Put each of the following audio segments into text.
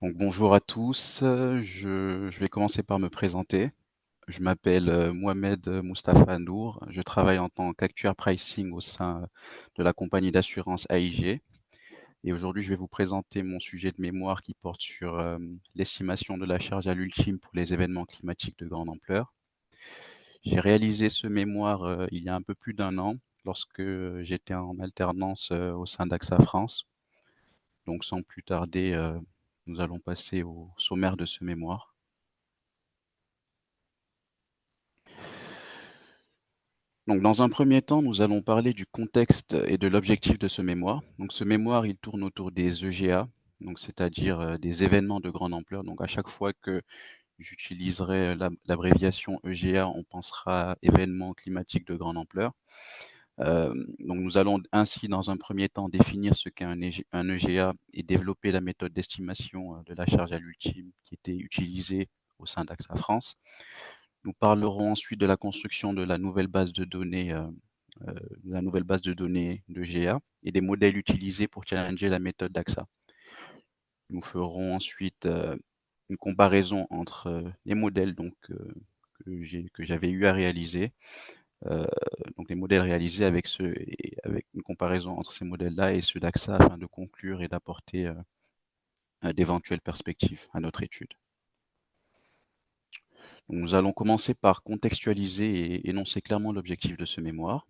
Donc bonjour à tous, je vais commencer par me présenter. Je m'appelle, Mohamed Moustapha Nour. Je travaille en tant qu'actuaire pricing au sein, de la compagnie d'assurance AIG et aujourd'hui, je vais vous présenter mon sujet de mémoire qui porte sur, l'estimation de la charge à l'ultime pour les événements climatiques de grande ampleur. J'ai réalisé ce mémoire, il y a un peu plus d'un an lorsque, j'étais en alternance, au sein d'AXA France. Donc sans plus tarder, nous allons passer au sommaire de ce mémoire. Donc, dans un premier temps, nous allons parler du contexte et de l'objectif de ce mémoire. Donc, ce mémoire, il tourne autour des EGA, donc c'est-à-dire des événements de grande ampleur. Donc, à chaque fois que j'utiliserai l'abréviation EGA, on pensera à événements climatiques de grande ampleur. Donc, nous allons ainsi, dans un premier temps, définir ce qu'est un EGA et développer la méthode d'estimation de la charge à l'ultime qui était utilisée au sein d'AXA France. Nous parlerons ensuite de la construction de la nouvelle base de données, d'EGA et des modèles utilisés pour challenger la méthode d'AXA. Nous ferons ensuite une comparaison entre les modèles que j'avais eu à réaliser, euh, donc les modèles réalisés avec avec une comparaison entre ces modèles-là et ceux d'AXA afin de conclure et d'apporter d'éventuelles perspectives à notre étude. Donc, nous allons commencer par contextualiser et énoncer clairement l'objectif de ce mémoire.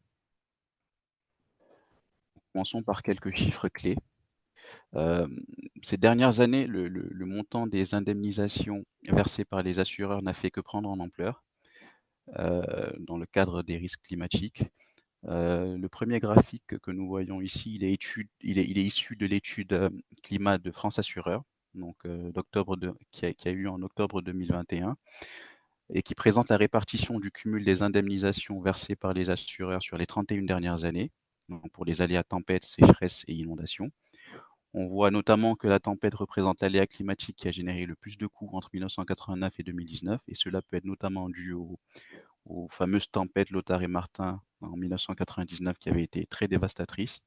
Commençons par quelques chiffres clés. Ces dernières années, le montant des indemnisations versées par les assureurs n'a fait que prendre en ampleur, dans le cadre des risques climatiques. Le premier graphique que nous voyons ici, il est issu de l'étude, climat de France Assureurs, donc qui a eu lieu en octobre 2021 et qui présente la répartition du cumul des indemnisations versées par les assureurs sur les 31 dernières années, donc pour les aléas tempêtes, sécheresses et inondations. On voit notamment que la tempête représente l'aléa climatique qui a généré le plus de coûts entre 1989 et 2019, et cela peut être notamment dû aux fameuses tempêtes Lothar et Martin en 1999 qui avaient été très dévastatrices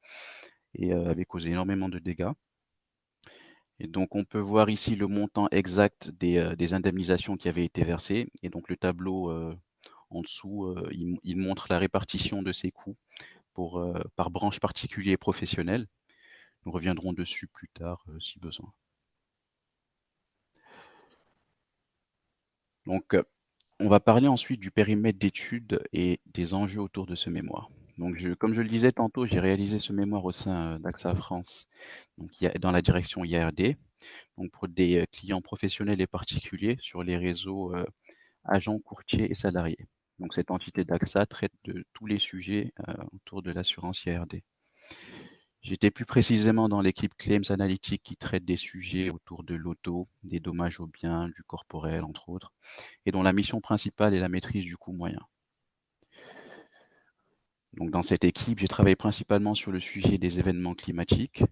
et avaient causé énormément de dégâts. Et donc on peut voir ici le montant exact des indemnisations qui avaient été versées. Et donc le tableau en dessous, il montre la répartition de ces coûts par branche particulier et professionnelle. Nous reviendrons dessus plus tard si besoin. Donc, on va parler ensuite du périmètre d'étude et des enjeux autour de ce mémoire. Donc, comme je le disais tantôt, j'ai réalisé ce mémoire au sein d'AXA France, donc dans la direction IARD, donc pour des clients professionnels et particuliers sur les réseaux agents, courtiers et salariés. Donc, cette entité d'AXA traite de tous les sujets autour de l'assurance IARD. J'étais plus précisément dans l'équipe Claims Analytics qui traite des sujets autour de l'auto, des dommages aux biens, du corporel, entre autres, et dont la mission principale est la maîtrise du coût moyen. Donc dans cette équipe, j'ai travaillé principalement sur le sujet des événements climatiques,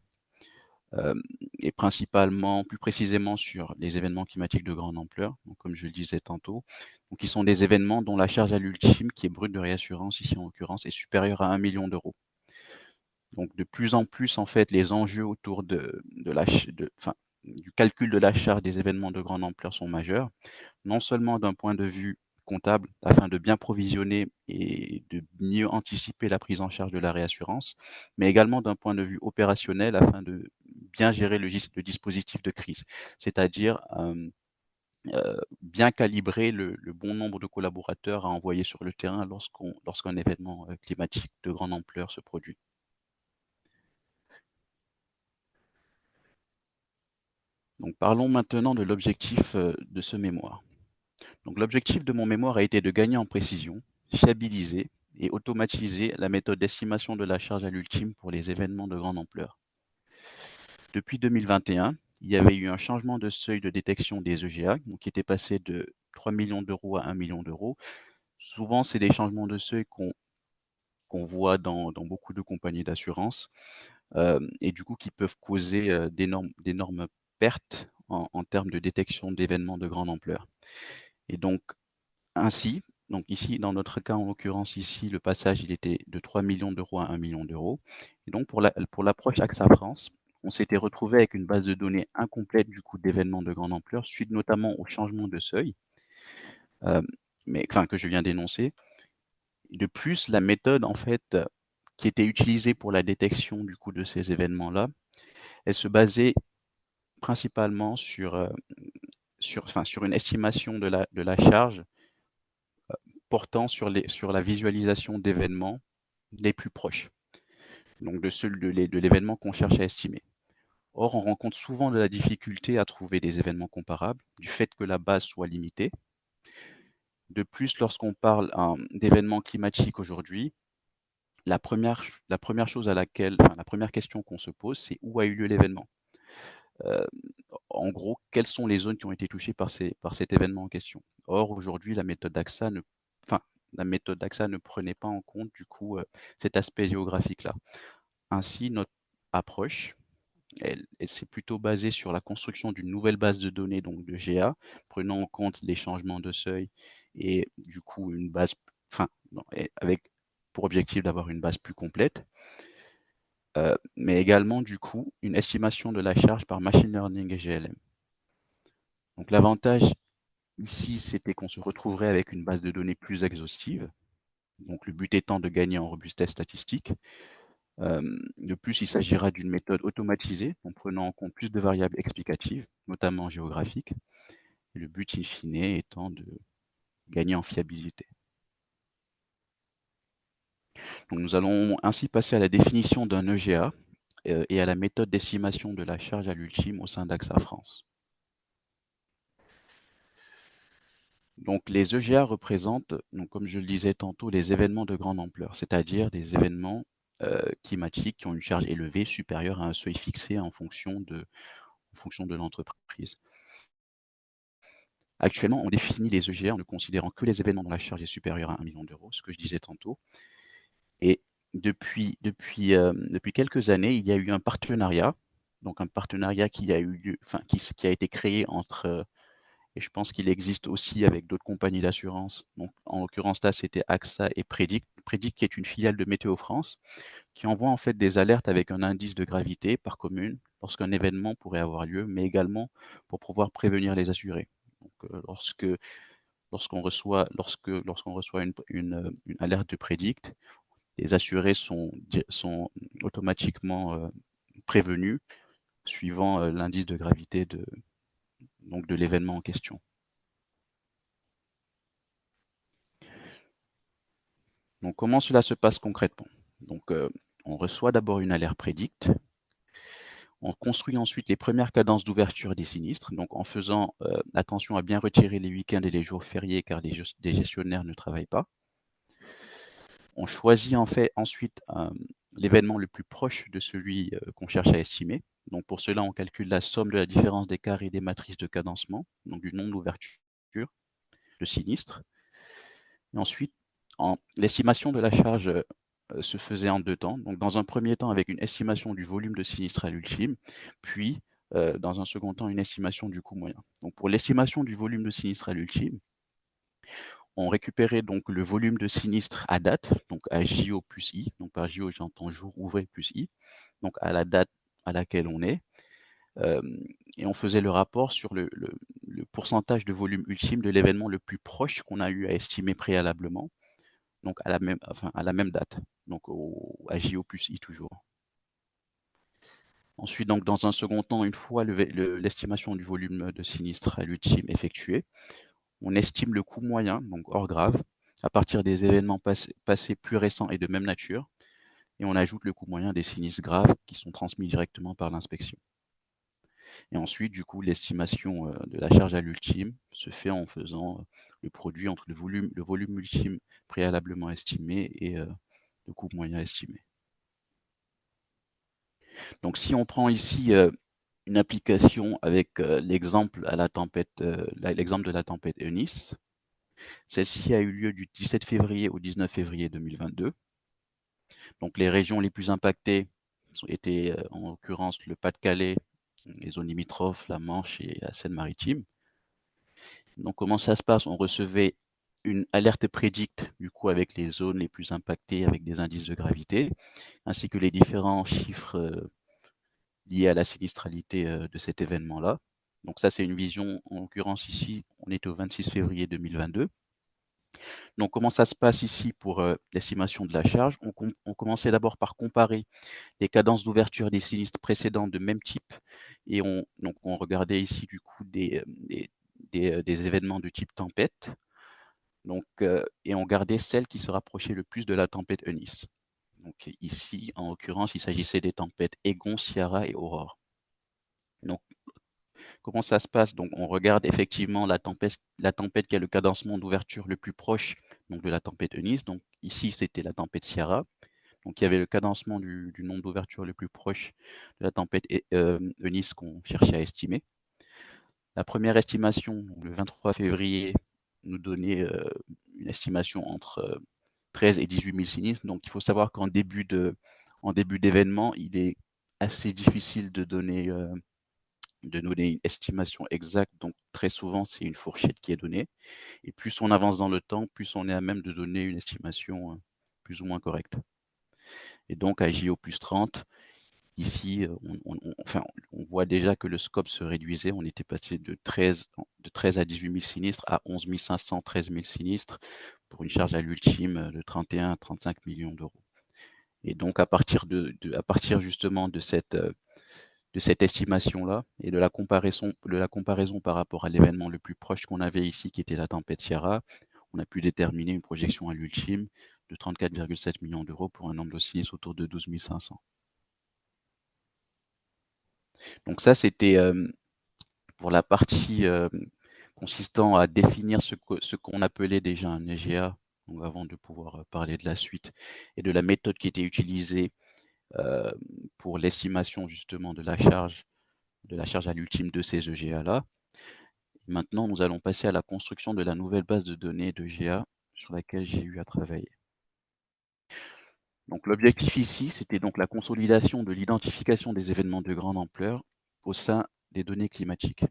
et principalement, plus précisément sur les événements climatiques de grande ampleur, donc comme je le disais tantôt, donc qui sont des événements dont la charge à l'ultime, qui est brute de réassurance ici en l'occurrence, est supérieure à 1 million d'euros. Donc de plus en plus, en fait, les enjeux autour du calcul de la charge des événements de grande ampleur sont majeurs, non seulement d'un point de vue comptable, afin de bien provisionner et de mieux anticiper la prise en charge de la réassurance, mais également d'un point de vue opérationnel, afin de bien gérer le dispositif de crise, c'est-à-dire bien calibrer le bon nombre de collaborateurs à envoyer sur le terrain lorsqu'un événement climatique de grande ampleur se produit. Donc parlons maintenant de l'objectif de ce mémoire. Donc l'objectif de mon mémoire a été de gagner en précision, fiabiliser et automatiser la méthode d'estimation de la charge à l'ultime pour les événements de grande ampleur. Depuis 2021, il y avait eu un changement de seuil de détection des EGA, donc qui était passé de 3 millions d'euros à 1 million d'euros. Souvent, c'est des changements de seuil qu'on voit dans beaucoup de compagnies d'assurance et du coup qui peuvent causer d'énormes pertes en termes de détection d'événements de grande ampleur. Et donc, ainsi, donc ici, dans notre cas, en l'occurrence ici, le passage, il était de 3 millions d'euros à 1 million d'euros. Et donc, pour l'approche AXA France, on s'était retrouvé avec une base de données incomplète du coup d'événements de grande ampleur, suite notamment au changement de seuil, hem, que je viens d'énoncer. De plus, la méthode en fait, qui était utilisée pour la détection du coup de ces événements-là, elle se basait principalement sur une estimation de la charge portant sur la visualisation d'événements les plus proches, donc de l'événement qu'on cherche à estimer. Or, on rencontre souvent de la difficulté à trouver des événements comparables, du fait que la base soit limitée. De plus, lorsqu'on parle, d'événements climatiques aujourd'hui, la première chose la première question qu'on se pose, c'est où a eu lieu l'événement? Heu, En gros, quelles sont les zones qui ont été touchées par cet événement en question? Or, aujourd'hui, enfin, la méthode d'AXA ne prenait pas en compte du coup, cet aspect géographique-là. Ainsi, notre approche, elle s'est plutôt basée sur la construction d'une nouvelle base de données, donc de GA, prenant en compte les changements de seuil et du coup une base enfin, non et avec pour objectif d'avoir une base plus complète, mais également du coup une estimation de la charge par machine learning et GLM. Donc l'avantage ici, c'était qu'on se retrouverait avec une base de données plus exhaustive, donc le but étant de gagner en robustesse statistique. De plus, il s'agira d'une méthode automatisée en prenant en compte plus de variables explicatives, notamment géographiques, et le but in fine étant de gagner en fiabilité. Donc nous allons ainsi passer à la définition d'un EGA et à la méthode d'estimation de la charge à l'ultime au sein d'AXA France. Donc les EGA représentent, donc, comme je le disais tantôt, les événements de grande ampleur, c'est-à-dire des événements climatiques qui ont une charge élevée supérieure à un seuil fixé en fonction de l'entreprise. Actuellement, on définit les EGA en ne considérant que les événements dont la charge est supérieure à 1 million d'euros, ce que je disais tantôt. Et depuis quelques années, il y a eu un partenariat, donc un partenariat qui a eu lieu, enfin qui a été créé entre, et je pense qu'il existe aussi avec d'autres compagnies d'assurance. Donc en l'occurrence là, c'était AXA et Predict. Predict qui est une filiale de Météo France, qui envoie en fait des alertes avec un indice de gravité par commune lorsqu'un événement pourrait avoir lieu, mais également pour pouvoir prévenir les assurés. Donc, lorsqu'on reçoit une alerte de Predict, les assurés sont automatiquement prévenus suivant l'indice de gravité donc de l'événement en question. Donc comment cela se passe concrètement? Donc on reçoit d'abord une alerte Predict. On construit ensuite les premières cadences d'ouverture des sinistres, donc en faisant attention à bien retirer les week-ends et les jours fériés car les gestionnaires ne travaillent pas. On choisit en fait ensuite l'événement le plus proche de celui qu'on cherche à estimer. Donc pour cela, on calcule la somme de la différence des carrés des matrices de cadencement, donc du nombre d'ouvertures de sinistre. Et ensuite, l'estimation de la charge se faisait en deux temps. Donc dans un premier temps avec une estimation du volume de sinistre à l'ultime, puis dans un second temps une estimation du coût moyen. Donc pour l'estimation du volume de sinistre à l'ultime, on récupérait donc le volume de sinistre à date, donc à JO plus I, donc par JO j'entends jour ouvré plus I, donc à la date à laquelle on est, et on faisait le rapport sur le pourcentage de volume ultime de l'événement le plus proche qu'on a eu à estimer préalablement, donc à la même date, donc à JO plus I toujours. Ensuite, donc dans un second temps, une fois l'estimation du volume de sinistre à l'ultime effectuée, on estime le coût moyen, donc hors grave, à partir des événements passés plus récents et de même nature, et on ajoute le coût moyen des sinistres graves qui sont transmis directement par l'inspection. Et ensuite, du coup, l'estimation de la charge à l'ultime se fait en faisant le produit entre le volume ultime préalablement estimé et le coût moyen estimé. Donc si on prend ici une application avec l'exemple de la tempête Eunice, celle-ci a eu lieu du 17 février au 19 février 2022. Donc les régions les plus impactées étaient en l'occurrence le Pas-de-Calais, les zones limitrophes, la Manche et la Seine-Maritime. Donc comment ça se passe? On recevait une alerte Predict, du coup avec les zones les plus impactées avec des indices de gravité, ainsi que les différents chiffres liées à la sinistralité, de cet événement-là. Donc ça, c'est une vision, en l'occurrence ici, on est au 26 février 2022. Donc comment ça se passe ici pour, l'estimation de la charge? On commençait d'abord par comparer les cadences d'ouverture des sinistres précédents de même type et on regardait ici du coup des événements de type tempête, et on gardait celles qui se rapprochaient le plus de la tempête Eunice. Donc ici, en l'occurrence, il s'agissait des tempêtes Egon, Ciara et Aurore. Donc comment ça se passe? Donc on regarde effectivement la tempête qui a le cadencement d'ouverture le plus proche, donc de la tempête Eunice. Donc ici, c'était la tempête Ciara. Donc il y avait le cadencement du nombre d'ouvertures le plus proche de la tempête Eunice qu'on cherchait à estimer. La première estimation, le 23 février, nous donnait, une estimation entre, 13 et 18 000 sinistres. Donc il faut savoir en début d'événement, il est assez difficile de donner une estimation exacte. Donc très souvent, c'est une fourchette qui est donnée et plus on avance dans le temps, plus on est à même de donner une estimation, plus ou moins correcte. Et donc à JO+30, ici, on voit déjà que le scope se réduisait. On était passé de 13 à 18 000 sinistres à 11 500, 13 000 sinistres pour une charge à l'ultime de 31 à 35 millions d'euros. Et donc à partir justement de cette estimation-là et de la comparaison par rapport à l'événement le plus proche qu'on avait ici, qui était la tempête Ciara, on a pu déterminer une projection à l'ultime de 34,7 millions d'euros pour un nombre de sinistres autour de 12 500. Donc ça, c'était pour la partie consistant à définir ce qu'on appelait déjà un EGA, donc avant de pouvoir parler de la suite et de la méthode qui était utilisée euh, pour l'estimation justement de la charge à l'ultime de ces EGA-là. Maintenant, nous allons passer à la construction de la nouvelle base de données d'EGA sur laquelle j'ai eu à travailler. Donc l'objectif ici, c'était donc la consolidation de l'identification des événements de grande ampleur au sein des données climatiques.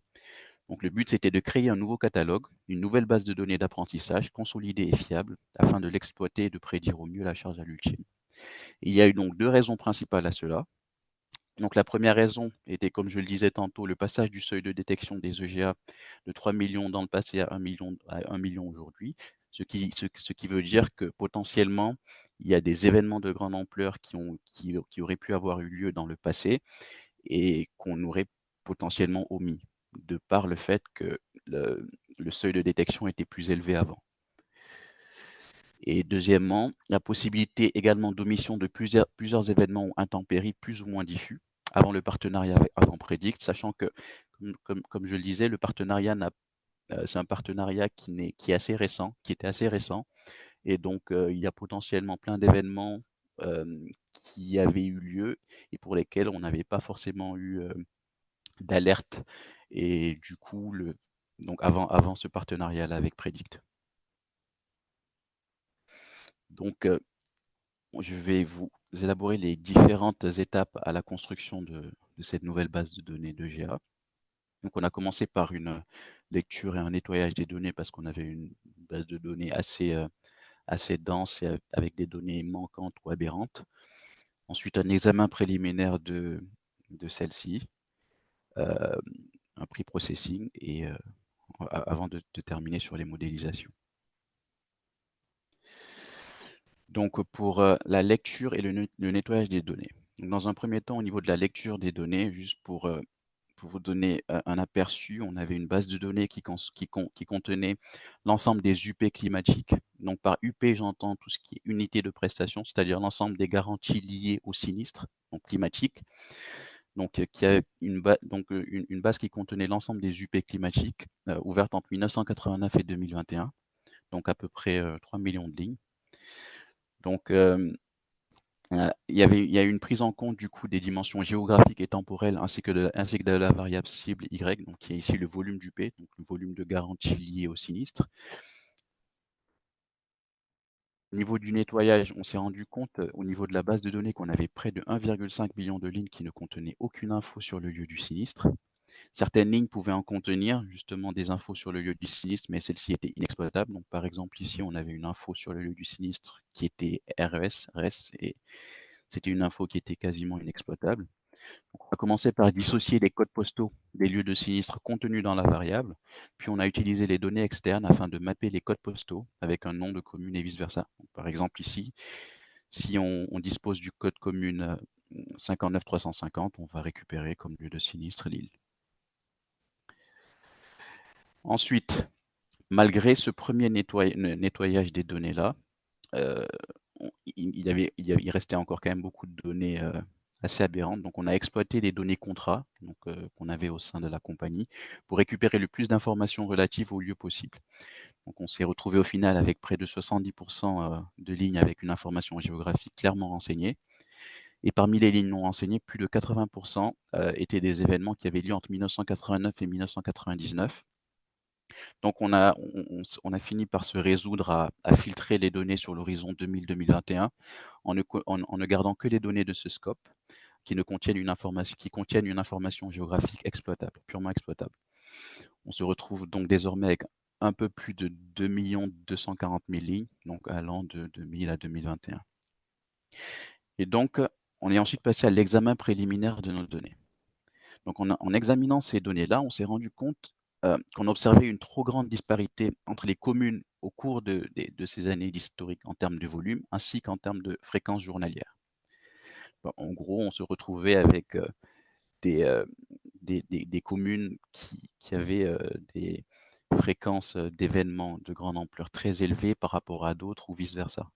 Donc le but, c'était de créer un nouveau catalogue, une nouvelle base de données d'apprentissage consolidée et fiable afin de l'exploiter et de prédire au mieux la charge à l'ultime. Il y a eu donc deux raisons principales à cela. Donc la première raison était, comme je le disais tantôt, le passage du seuil de détection des EGA de 3 millions dans le passé à 1 million aujourd'hui, ce qui veut dire que potentiellement, il y a des événements de grande ampleur qui auraient pu avoir eu lieu dans le passé et qu'on aurait potentiellement omis, de par le fait que le seuil de détection était plus élevé avant. Et deuxièmement, la possibilité également d'omission de plusieurs événements ou intempéries plus ou moins diffus avant le partenariat avant Predict, sachant que, comme je le disais, le partenariat c'est un partenariat qui est assez récent, qui était assez récent, et donc il y a potentiellement plein d'événements qui avaient eu lieu et pour lesquels on n'avait pas forcément eu d'alerte, et du coup, donc avant ce partenariat-là avec Predict. Donc, je vais vous élaborer les différentes étapes à la construction de cette nouvelle base de données d'EGA. Donc, on a commencé par une lecture et un nettoyage des données parce qu'on avait une base de données assez dense et avec des données manquantes ou aberrantes. Ensuite, un examen préliminaire de celle-ci, euh, un pre-processing et avant de terminer sur les modélisations. Donc, pour la lecture et le nettoyage des données. Donc, dans un premier temps, au niveau de la lecture des données, juste pour vous donner un aperçu, on avait une base de données qui contenait l'ensemble des UP climatiques. Donc, par UP, j'entends tout ce qui est unité de prestation, c'est-à-dire l'ensemble des garanties liées au sinistre, donc climatique. Donc, qui a une base qui contenait l'ensemble des UP climatiques ouvertes entre 1989 et 2021, donc à peu près 3 millions de lignes. Donc, il y a eu une prise en compte du coup des dimensions géographiques et temporelles ainsi que de la variable cible Y, donc qui est ici le volume du P, donc le volume de garantie lié au sinistre. Au niveau du nettoyage, on s'est rendu compte au niveau de la base de données qu'on avait près de 1,5 million de lignes qui ne contenaient aucune info sur le lieu du sinistre. Certaines lignes pouvaient en contenir justement des infos sur le lieu du sinistre, mais celles-ci étaient inexploitables. Donc par exemple ici, on avait une info sur le lieu du sinistre qui était RES, et c'était une info qui était quasiment inexploitable. On va commencer par dissocier les codes postaux des lieux de sinistre contenus dans la variable, puis on a utilisé les données externes afin de mapper les codes postaux avec un nom de commune et vice-versa. Par exemple ici, si on dispose du code commune 59 350, on va récupérer comme lieu de sinistre Lille. Ensuite, malgré ce premier nettoyage des données-là, euh, il restait encore quand même beaucoup de données assez aberrantes. Donc, on a exploité les données contrats qu'on avait au sein de la compagnie pour récupérer le plus d'informations relatives au lieu possible. Donc, on s'est retrouvé au final avec près de 70% de lignes avec une information géographique clairement renseignée. Et parmi les lignes non renseignées, plus de 80% étaient des événements qui avaient lieu entre 1989 et 1999. Donc on a fini par se résoudre à filtrer les données sur l'horizon 2000-2021 en ne gardant que les données de ce scope qui contiennent une information géographique exploitable, purement exploitable. On se retrouve donc désormais avec un peu plus de 2 240 000 lignes, donc allant de 2000 à 2021. Et donc, on est ensuite passé à l'examen préliminaire de nos données. Donc, en examinant ces données-là, on s'est rendu compte qu'on observait une trop grande disparité entre les communes au cours de ces années d'historique en termes de volume, ainsi qu'en termes de fréquence journalière. Bon, en gros, on se retrouvait avec des, euh, des communes qui avaient des fréquences d'événements de grande ampleur très élevées par rapport à d'autres ou vice-versa.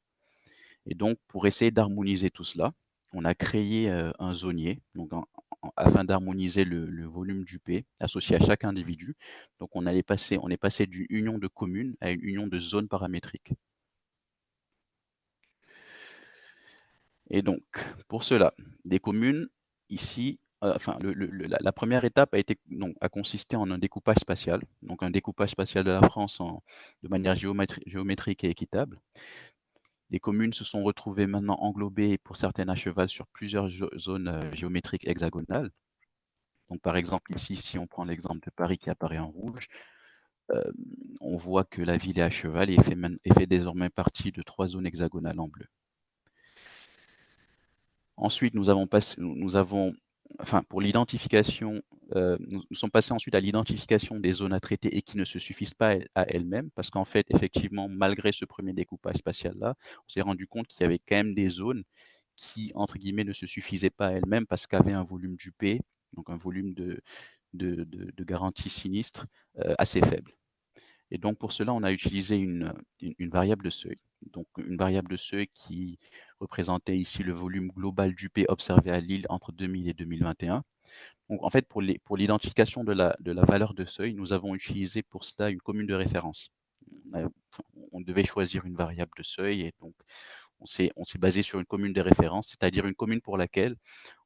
Et donc, pour essayer d'harmoniser tout cela, on a créé un zonier, donc afin d'harmoniser le volume du P associé à chaque individu. Donc, on est passé d'une union de communes à une union de zones paramétriques. Et donc, pour cela, des communes, ici, la première étape a consisté en un découpage spatial, donc un découpage spatial de la France de manière géométrique et équitable. Les communes se sont retrouvées maintenant englobées pour certaines à cheval sur plusieurs zones géométriques hexagonales. Donc par exemple ici, si on prend l'exemple de Paris qui apparaît en rouge, euh, on voit que la ville est à cheval et fait désormais partie de 3 zones hexagonales en bleu. Ensuite, pour l'identification, nous sommes passés ensuite à l'identification des zones à traiter et qui ne se suffisent pas à elles-mêmes, parce qu'en fait, effectivement, malgré ce premier découpage spatial-là, on s'est rendu compte qu'il y avait quand même des zones qui, entre guillemets, ne se suffisaient pas à elles-mêmes parce qu'avaient un volume du P, donc un volume de garantie sinistre assez faible. Et donc pour cela, on a utilisé une variable de seuil. Donc une variable de seuil qui représentait ici le volume global du P observé à Lille entre 2000 et 2021. Donc en fait, pour l'identification de la valeur de seuil, nous avons utilisé pour cela une commune de référence. On devait choisir une variable de seuil et donc on s'est basé sur une commune de référence, c'est-à-dire une commune pour laquelle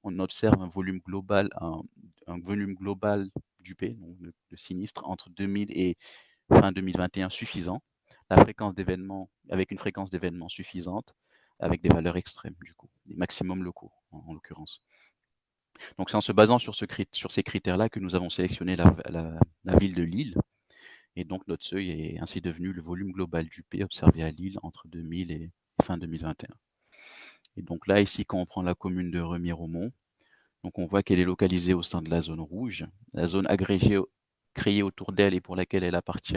on observe un volume global du P, donc de sinistre, entre 2000 et fin 2021 suffisant, avec une fréquence d'événements suffisante, avec des valeurs extrêmes du coup, des maximums locaux en l'occurrence. Donc c'est en se basant sur ces critères-là que nous avons sélectionné la ville de Lille, et donc notre seuil est ainsi devenu le volume global du P observé à Lille entre 2000 et fin 2021. Et donc là, ici, quand on prend la commune de Remiremont, donc on voit qu'elle est localisée au sein de la zone rouge. La zone agrégée créée autour d'elle et pour laquelle elle appartient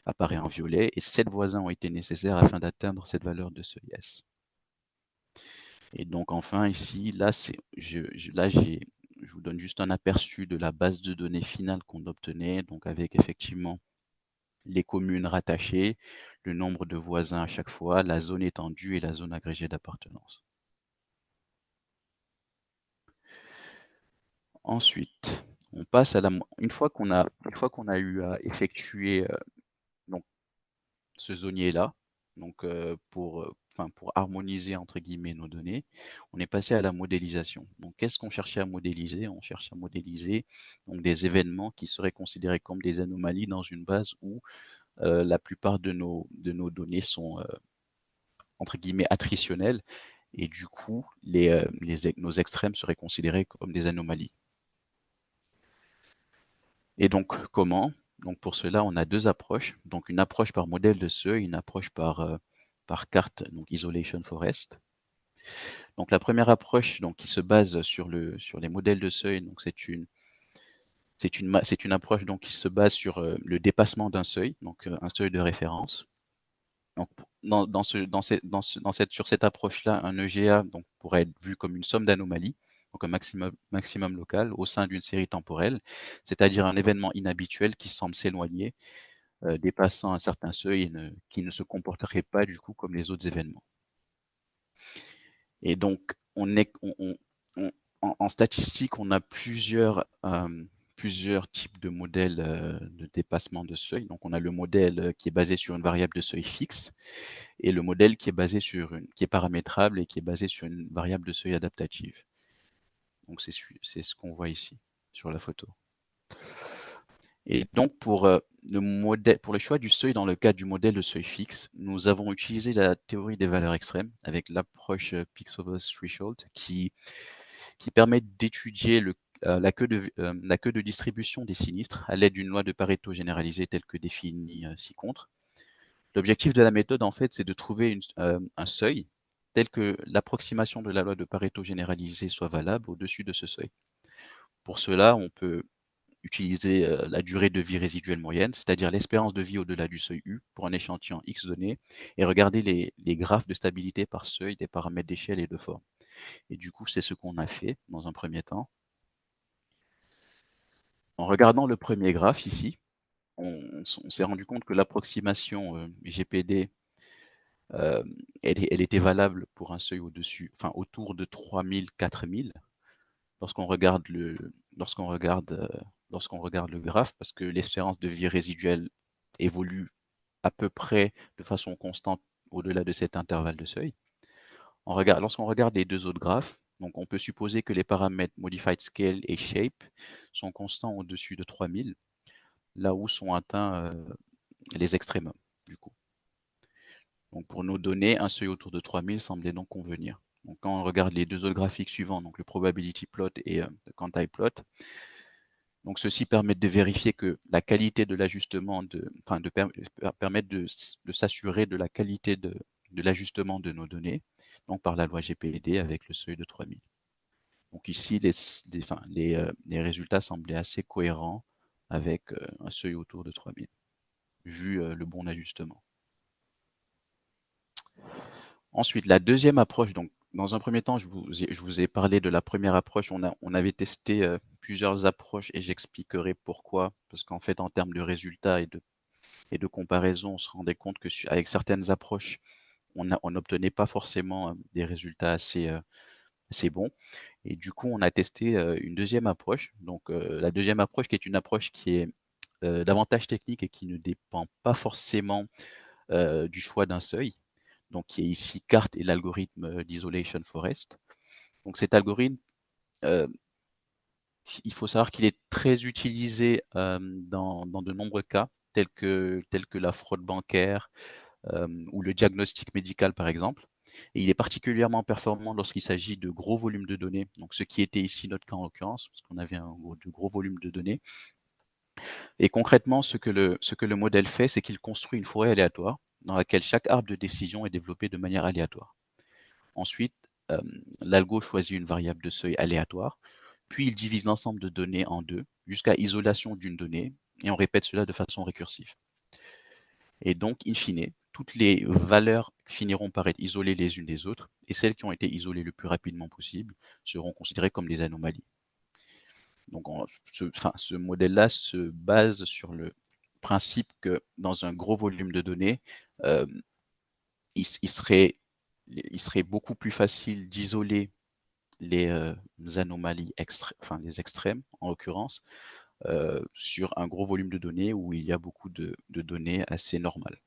apparaît en violet, et 7 voisins ont été nécessaires afin d'atteindre cette valeur de seuil S. Et donc enfin ici, je vous donne juste un aperçu de la base de données finale qu'on obtenait, donc avec effectivement les communes rattachées, le nombre de voisins à chaque fois, la zone étendue et la zone agrégée d'appartenance. Ensuite, on passe à une fois qu'on a eu à effectuer donc ce zonier-là, donc pour harmoniser entre guillemets nos données, on est passé à la modélisation. Donc qu'est-ce qu'on cherchait à modéliser? On cherche à modéliser donc des événements qui seraient considérés comme des anomalies dans une base où la plupart de nos données sont entre guillemets attrititionnelles et du coup nos extrêmes seraient considérés comme des anomalies. Et donc comment? Donc pour cela, on a 2 approches. Donc une approche par modèle de seuil, une approche par carte, donc isolation forest. Donc la première approche donc, qui se base sur les modèles de seuil, donc c'est une approche donc, qui se base sur le dépassement d'un seuil, donc un seuil de référence. Donc, sur cette approche-là, un EGA donc, pourrait être vu comme une somme d'anomalies, donc un maximum local au sein d'une série temporelle, c'est-à-dire un événement inhabituel qui semble s'éloigner, dépassant un certain seuil et qui ne se comporterait pas du coup comme les autres événements. Et donc, en statistique, on a plusieurs types de modèles de dépassement de seuil. Donc, on a le modèle qui est basé sur une variable de seuil fixe et le modèle qui est basé qui est paramétrable et qui est basé sur une variable de seuil adaptative. Donc, c'est ce qu'on voit ici sur la photo. Et donc, pour le choix du seuil dans le cadre du modèle de seuil fixe, nous avons utilisé la théorie des valeurs extrêmes avec l'approche Pixover Threshold qui permet d'étudier la queue de distribution des sinistres à l'aide d'une loi de Pareto généralisée telle que définie ci-contre. L'objectif de la méthode, en fait, c'est de trouver un seuil tel que l'approximation de la loi de Pareto généralisée soit valable au-dessus de ce seuil. Pour cela, on peut utiliser la durée de vie résiduelle moyenne, c'est-à-dire l'espérance de vie au-delà du seuil U pour un échantillon X donné, et regarder les graphes de stabilité par seuil des paramètres d'échelle et de forme. Et du coup, c'est ce qu'on a fait dans un premier temps. En regardant le premier graphe ici, on s'est rendu compte que l'approximation GPD, elle était valable pour un seuil au-dessus, enfin autour de 3000, 4000, lorsqu'on regarde le graphe, parce que l'espérance de vie résiduelle évolue à peu près de façon constante au-delà de cet intervalle de seuil. Lorsqu'on regarde les deux autres graphes, donc on peut supposer que les paramètres Modified Scale et Shape sont constants au-dessus de 3000, là où sont atteints les extrémums, du coup. Donc pour nos données, un seuil autour de 3000 semblait donc convenir. Donc quand on regarde les deux autres graphiques suivants, donc le probability plot et le quantile plot, donc ceci permet de vérifier que la qualité de l'ajustement, permettre de s'assurer de la qualité de l'ajustement de nos données, donc par la loi GPD avec le seuil de 3000. Donc ici, les résultats semblaient assez cohérents avec un seuil autour de 3000, vu le bon ajustement. Ensuite, la deuxième approche, donc dans un premier temps, je vous ai parlé de la première approche. On avait testé plusieurs approches et j'expliquerai pourquoi. Parce qu'en fait, en termes de résultats et de comparaison, on se rendait compte que avec certaines approches, on n'obtenait pas forcément des résultats assez bons. Et du coup, on a testé une deuxième approche. Donc, la deuxième approche qui est une approche qui est davantage technique et qui ne dépend pas forcément du choix d'un seuil, donc qui est ici CART et l'algorithme d'Isolation Forest. Donc cet algorithme, il faut savoir qu'il est très utilisé dans de nombreux cas, tels que la fraude bancaire ou le diagnostic médical par exemple. Et il est particulièrement performant lorsqu'il s'agit de gros volumes de données, donc ce qui était ici notre cas en l'occurrence, parce qu'on avait de gros volumes de données. Et concrètement, ce que le modèle fait, c'est qu'il construit une forêt aléatoire dans laquelle chaque arbre de décision est développé de manière aléatoire. Ensuite, l'algo choisit une variable de seuil aléatoire, puis il divise l'ensemble de données en deux jusqu'à isolation d'une donnée, et on répète cela de façon récursive. Et donc, in fine, toutes les valeurs finiront par être isolées les unes des autres, et celles qui ont été isolées le plus rapidement possible seront considérées comme des anomalies. Donc, ce modèle-là se base sur le principe que dans un gros volume de données, euh, il serait beaucoup plus facile d'isoler les anomalies les extrêmes en l'occurrence, sur un gros volume de données où il y a beaucoup de données assez normales.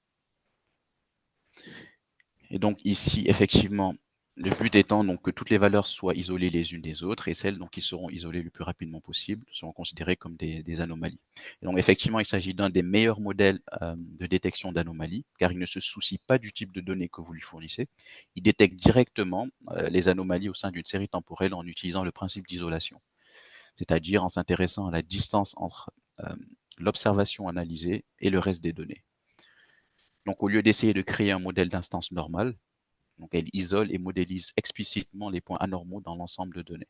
Et donc ici, effectivement, le but étant donc que toutes les valeurs soient isolées les unes des autres et celles donc, qui seront isolées le plus rapidement possible seront considérées comme des anomalies. Et donc effectivement, il s'agit d'un des meilleurs modèles de détection d'anomalies car il ne se soucie pas du type de données que vous lui fournissez. Il détecte directement les anomalies au sein d'une série temporelle en utilisant le principe d'isolation, c'est-à-dire en s'intéressant à la distance entre l'observation analysée et le reste des données. Donc au lieu d'essayer de créer un modèle d'instance normale, Donc elle isole et modélise explicitement les points anormaux dans l'ensemble de données.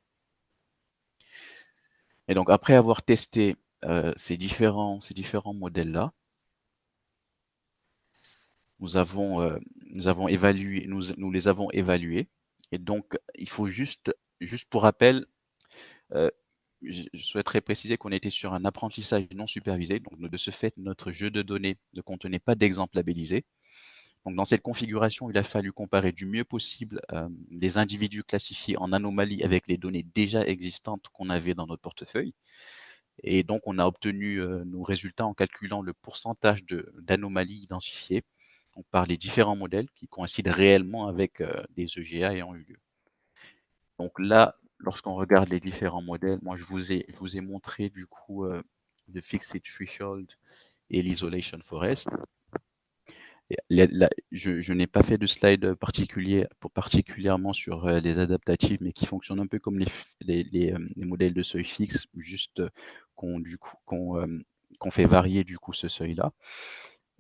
Et donc après avoir testé ces différents modèles-là, nous avons évalué, nous les avons évalués. Et donc, il faut juste pour rappel, je souhaiterais préciser qu'on était sur un apprentissage non supervisé. Donc, de ce fait, notre jeu de données ne contenait pas d'exemples labellisés. Donc, dans cette configuration, il a fallu comparer du mieux possible des individus classifiés en anomalies avec les données déjà existantes qu'on avait dans notre portefeuille. Et donc, on a obtenu nos résultats en calculant le pourcentage d'anomalies identifiées donc par les différents modèles qui coïncident réellement avec des EGA ayant eu lieu. Donc là, lorsqu'on regarde les différents modèles, moi je vous ai montré du coup le Fixed Threshold et l'Isolation Forest. Et je n'ai pas fait de slide particulièrement sur les adaptatives, mais qui fonctionnent un peu comme les modèles de seuil fixe, juste qu'on fait varier du coup ce seuil-là.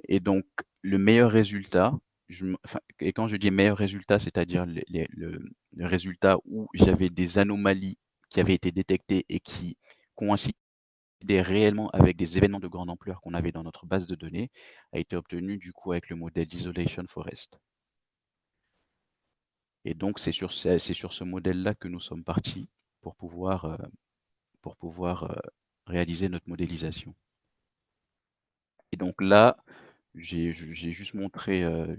Et donc, le meilleur résultat, et quand je dis meilleur résultat, c'est-à-dire le résultat où j'avais des anomalies qui avaient été détectées et qui coïncidaient réellement avec des événements de grande ampleur qu'on avait dans notre base de données, a été obtenu du coup avec le modèle d'Isolation Forest. Et donc, c'est sur ce modèle-là que nous sommes partis pour pouvoir réaliser notre modélisation. Et donc là, j'ai juste montré une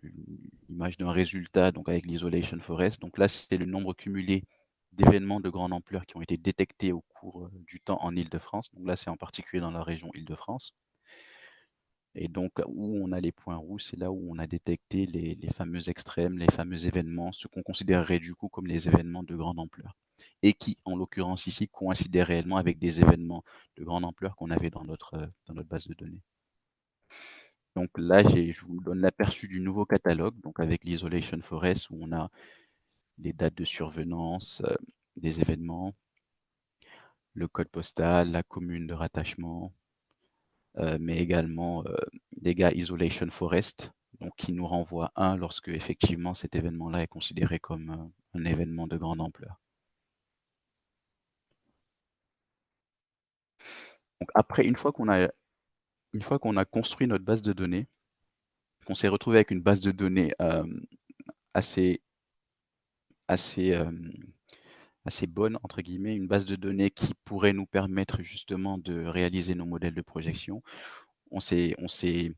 image d'un résultat donc avec l'Isolation Forest. Donc là, c'était le nombre cumulé d'événements de grande ampleur qui ont été détectés au cours du temps en Île-de-France. Donc là, c'est en particulier dans la région Île-de-France. Et donc, où on a les points rouges, c'est là où on a détecté les fameux extrêmes, les fameux événements, ce qu'on considérerait du coup comme les événements de grande ampleur. Et qui, en l'occurrence ici, coïncidaient réellement avec des événements de grande ampleur qu'on avait dans notre base de données. Donc là, je vous donne l'aperçu du nouveau catalogue, donc avec l'Isolation Forest, où on a les dates de survenance des événements, le code postal, la commune de rattachement, mais également des dégâts Isolation Forest, donc qui nous renvoie lorsque effectivement cet événement-là est considéré comme un événement de grande ampleur. Donc après, une fois qu'on a construit notre base de données, qu'on s'est retrouvé avec une base de données assez assez assez bonne, entre guillemets, une base de données qui pourrait nous permettre justement de réaliser nos modèles de projection. On s'est on s'est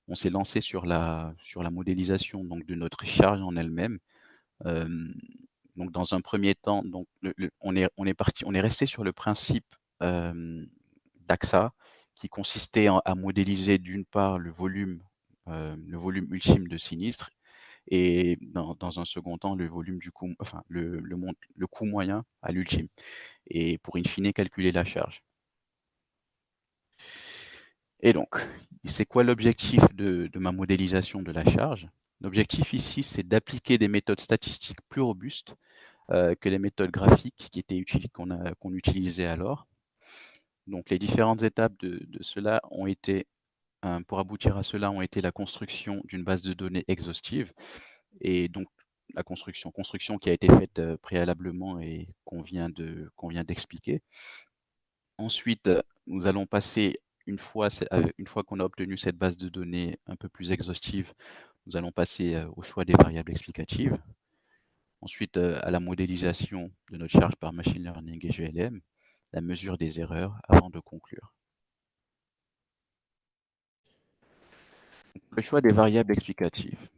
on s'est lancé sur la modélisation donc de notre charge en elle-même. Hem, donc dans un premier temps, donc on est resté sur le principe, d'AXA qui consistait à modéliser d'une part le volume ultime de sinistre et dans un second temps le volume du coût enfin le coût moyen à l'ultime. Et pour in fine calculer la charge. Et donc, c'est quoi l'objectif de ma modélisation de la charge? L'objectif ici, c'est d'appliquer des méthodes statistiques plus robustes que les méthodes graphiques qu'on utilisait alors. Donc les différentes étapes de cela ont été, pour aboutir à cela, ont été la construction d'une base de données exhaustive et donc la construction qui a été faite préalablement et qu'on vient d'expliquer. Ensuite, nous allons passer une fois qu'on a obtenu cette base de données un peu plus exhaustive, nous allons passer, au choix des variables explicatives. Ensuite, à la modélisation de notre charge par machine learning et GLM, la mesure des erreurs avant de conclure. Le choix des variables explicatives.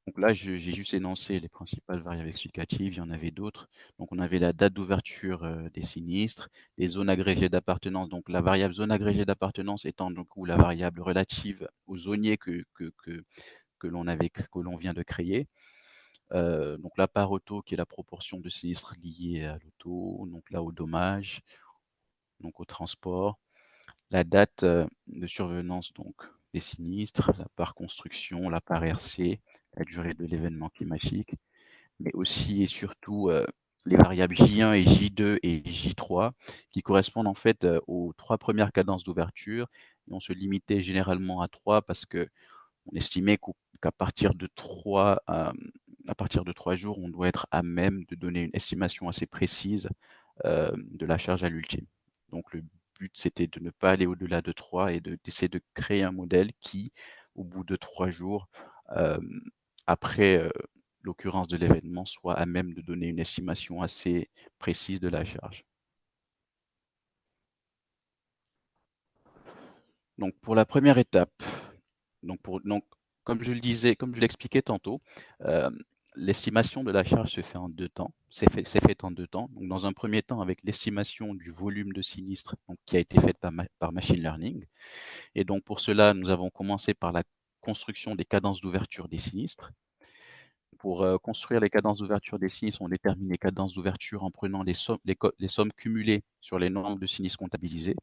Donc là, j'ai juste énoncé les principales variables explicatives, il y en avait d'autres. Donc on avait la date d'ouverture des sinistres, les zones agrégées d'appartenance. Donc la variable zone agrégée d'appartenance étant donc la variable relative aux zoniers que l'on vient de créer. Donc la part auto qui est la proportion de sinistres liés à l'auto, donc là au dommage, donc au transport. La date de survenance donc des sinistres, la part construction, la part RC, la durée de l'événement climatique, mais aussi et surtout les variables J1 et J2 et J3 qui correspondent en fait aux 3 premières cadences d'ouverture. Et on se limitait généralement à 3 parce qu'on estimait qu'à partir de 3 à partir de 3 jours, on doit être à même de donner une estimation assez précise, de la charge à l'ultime. Donc le but, c'était de ne pas aller au-delà de 3 et d'essayer de créer un modèle qui, au bout de 3 jours, hem, après, l'occurrence de l'événement, soit à même de donner une estimation assez précise de la charge. Donc pour la première étape, donc comme je le disais, comme je l'expliquais tantôt, hem, l'estimation de la charge se fait en 2 temps. C'est fait en 2 temps. Donc dans un premier temps avec l'estimation du volume de sinistre, donc qui a été faite par machine learning, et donc pour cela, nous avons commencé par la construction des cadences d'ouverture des sinistres. Pour, construire les cadences d'ouverture des sinistres, on détermine les cadences d'ouverture en prenant les sommes cumulées sur les nombres de sinistres comptabilisés.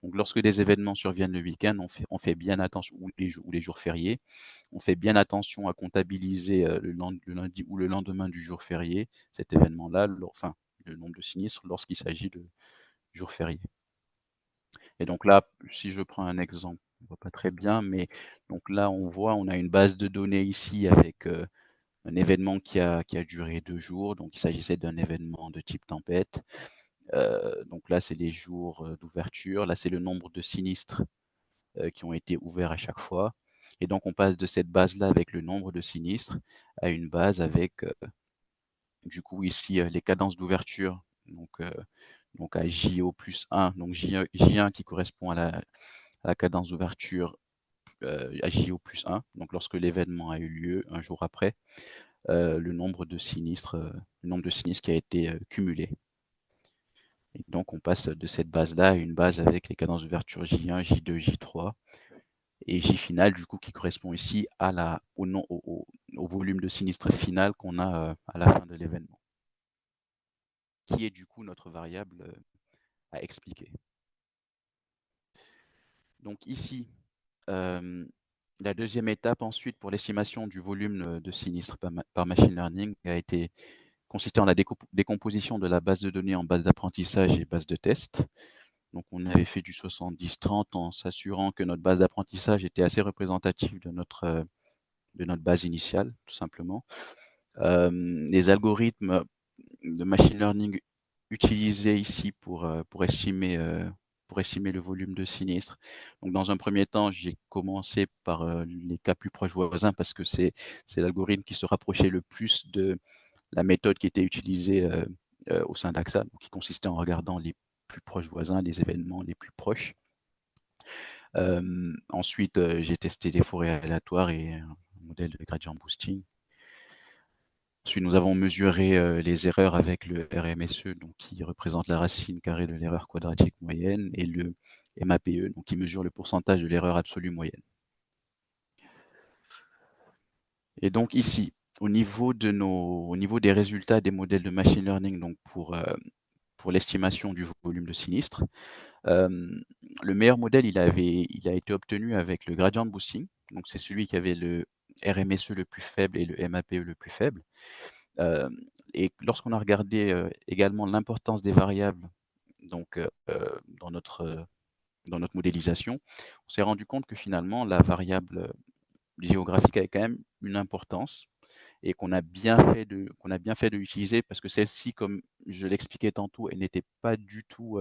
Donc lorsque des événements surviennent le week-end, on fait bien attention, ou les jours fériés, on fait bien attention à comptabiliser, le lundi ou le lendemain du jour férié, cet événement-là, enfin, le nombre de sinistres lorsqu'il s'agit de jours fériés. Et donc là, si je prends un exemple, on voit pas très bien, mais donc là, on a une base de données ici avec, un événement qui a duré 2 jours, donc il s'agissait d'un événement de type tempête. Donc là, c'est les jours, d'ouverture. Là, c'est le nombre de sinistres, qui ont été ouverts à chaque fois, et donc on passe de cette base-là avec le nombre de sinistres à une base avec, du coup ici, les cadences d'ouverture, donc à JO plus 1, donc J1 qui correspond à la cadence d'ouverture, à JO plus 1, donc lorsque l'événement a eu lieu un jour après, le nombre de sinistres qui a été, cumulé, et donc on passe de cette base-là à une base avec les cadences d'ouverture J1, J2, J3 et J final, du coup, qui correspond ici au volume de sinistre final qu'on a, à la fin de l'événement, qui est du coup notre variable, à expliquer. Donc ici, hem, la deuxième étape ensuite pour l'estimation du volume, de sinistres par machine learning consistait en la décomposition de la base de données en base d'apprentissage et base de test. Donc on avait fait du 70-30 en s'assurant que notre base d'apprentissage était assez représentative de notre base initiale, tout simplement. Les algorithmes de machine learning utilisés ici pour estimer le volume de sinistres. Donc dans un premier temps, j'ai commencé par, les cas plus proches voisins parce que c'est l'algorithme qui se rapprochait le plus de la méthode qui était utilisée, au sein d'AXA, donc qui consistait en regardant les plus proches voisins, les événements les plus proches. Ensuite, j'ai testé des forêts aléatoires et un modèle de gradient boosting. Ensuite, nous avons mesuré, les erreurs avec le RMSE, donc qui représente la racine carrée de l'erreur quadratique moyenne, et le MAPE, donc qui mesure le pourcentage de l'erreur absolue moyenne. Et donc ici, au niveau des résultats des modèles de machine learning, donc pour l'estimation du volume de sinistres, hem, le meilleur modèle, il a été obtenu avec le gradient boosting, donc c'est celui qui avait le RMSE le plus faible et le MAPE le plus faible. Hem et lorsqu'on a regardé, également l'importance des variables, donc dans notre modélisation, on s'est rendu compte que finalement la variable, géographique avait quand même une importance, et qu'on a bien fait de l'utiliser parce que celle-ci, comme je l'expliquais tantôt, elle n'était pas du tout,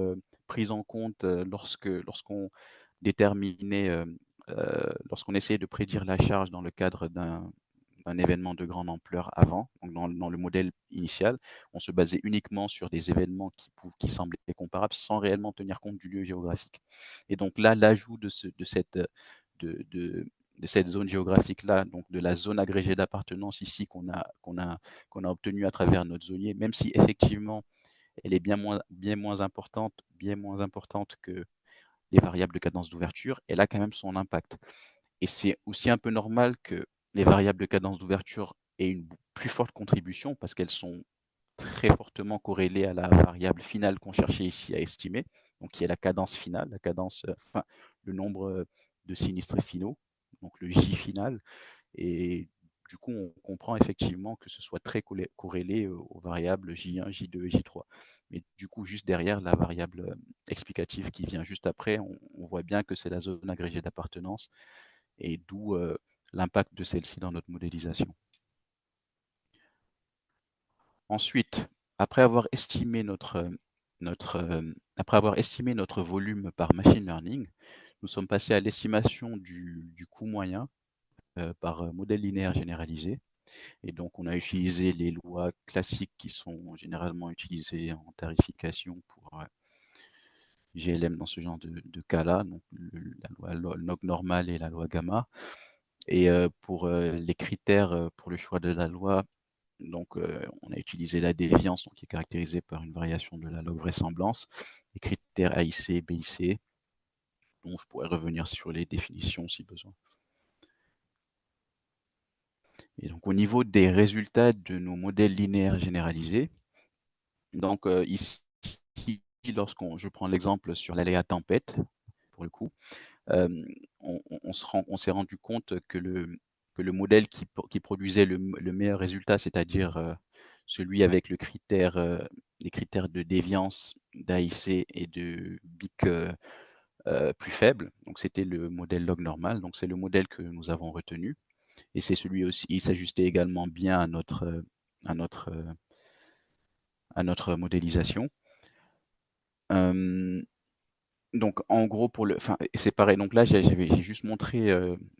prise en compte, lorsqu'on déterminait, lorsqu'on essayait de prédire la charge dans le cadre d'un événement de grande ampleur avant. Donc dans le modèle initial, on se basait uniquement sur des événements qui semblaient comparables sans réellement tenir compte du lieu géographique. Et donc là, l'ajout de de cette zone géographique-là, donc de la zone agrégée d'appartenance ici qu'on a obtenue à travers notre zonier, même si effectivement elle est bien moins importante que les variables de cadence d'ouverture, elle a quand même son impact. Et c'est aussi un peu normal que les variables de cadence d'ouverture aient une plus forte contribution parce qu'elles sont très fortement corrélées à la variable finale qu'on cherchait ici à estimer, donc qui est la cadence finale, enfin, le nombre, de sinistres finaux, donc le J final. Et du coup, on comprend effectivement que ce soit très corrélé aux variables J1, J2 et J3. Mais du coup, juste derrière la variable, explicative qui vient juste après, on voit bien que c'est la zone agrégée d'appartenance, et d'où, l'impact de celle-ci dans notre modélisation. Ensuite, après avoir estimé après avoir estimé notre volume par machine learning, nous sommes passés à l'estimation du coût moyen, par, modèle linéaire généralisé. Et donc on a utilisé les lois classiques qui sont généralement utilisées en tarification pour, GLM dans ce genre de cas-là, donc la loi log normale et la loi gamma. Et pour, les critères, pour le choix de la loi, donc on a utilisé la déviance, donc qui est caractérisée par une variation de la log vraisemblance, les critères AIC, BIC, dont je pourrais revenir sur les définitions si besoin. Et donc au niveau des résultats de nos modèles linéaires généralisés, donc ici, je prends l'exemple sur l'aléa tempête, pour le coup, hem, on s'est rendu compte que le modèle qui produisait le meilleur résultat, c'est-à-dire, celui avec les critères de déviance d'AIC et de BIC, plus faibles, donc c'était le modèle log normal, donc c'est le modèle que nous avons retenu et c'est celui aussi il s'ajustait également bien à notre, heu, à notre modélisation. Hem Donc en gros c'est pareil, donc là j'ai juste montré,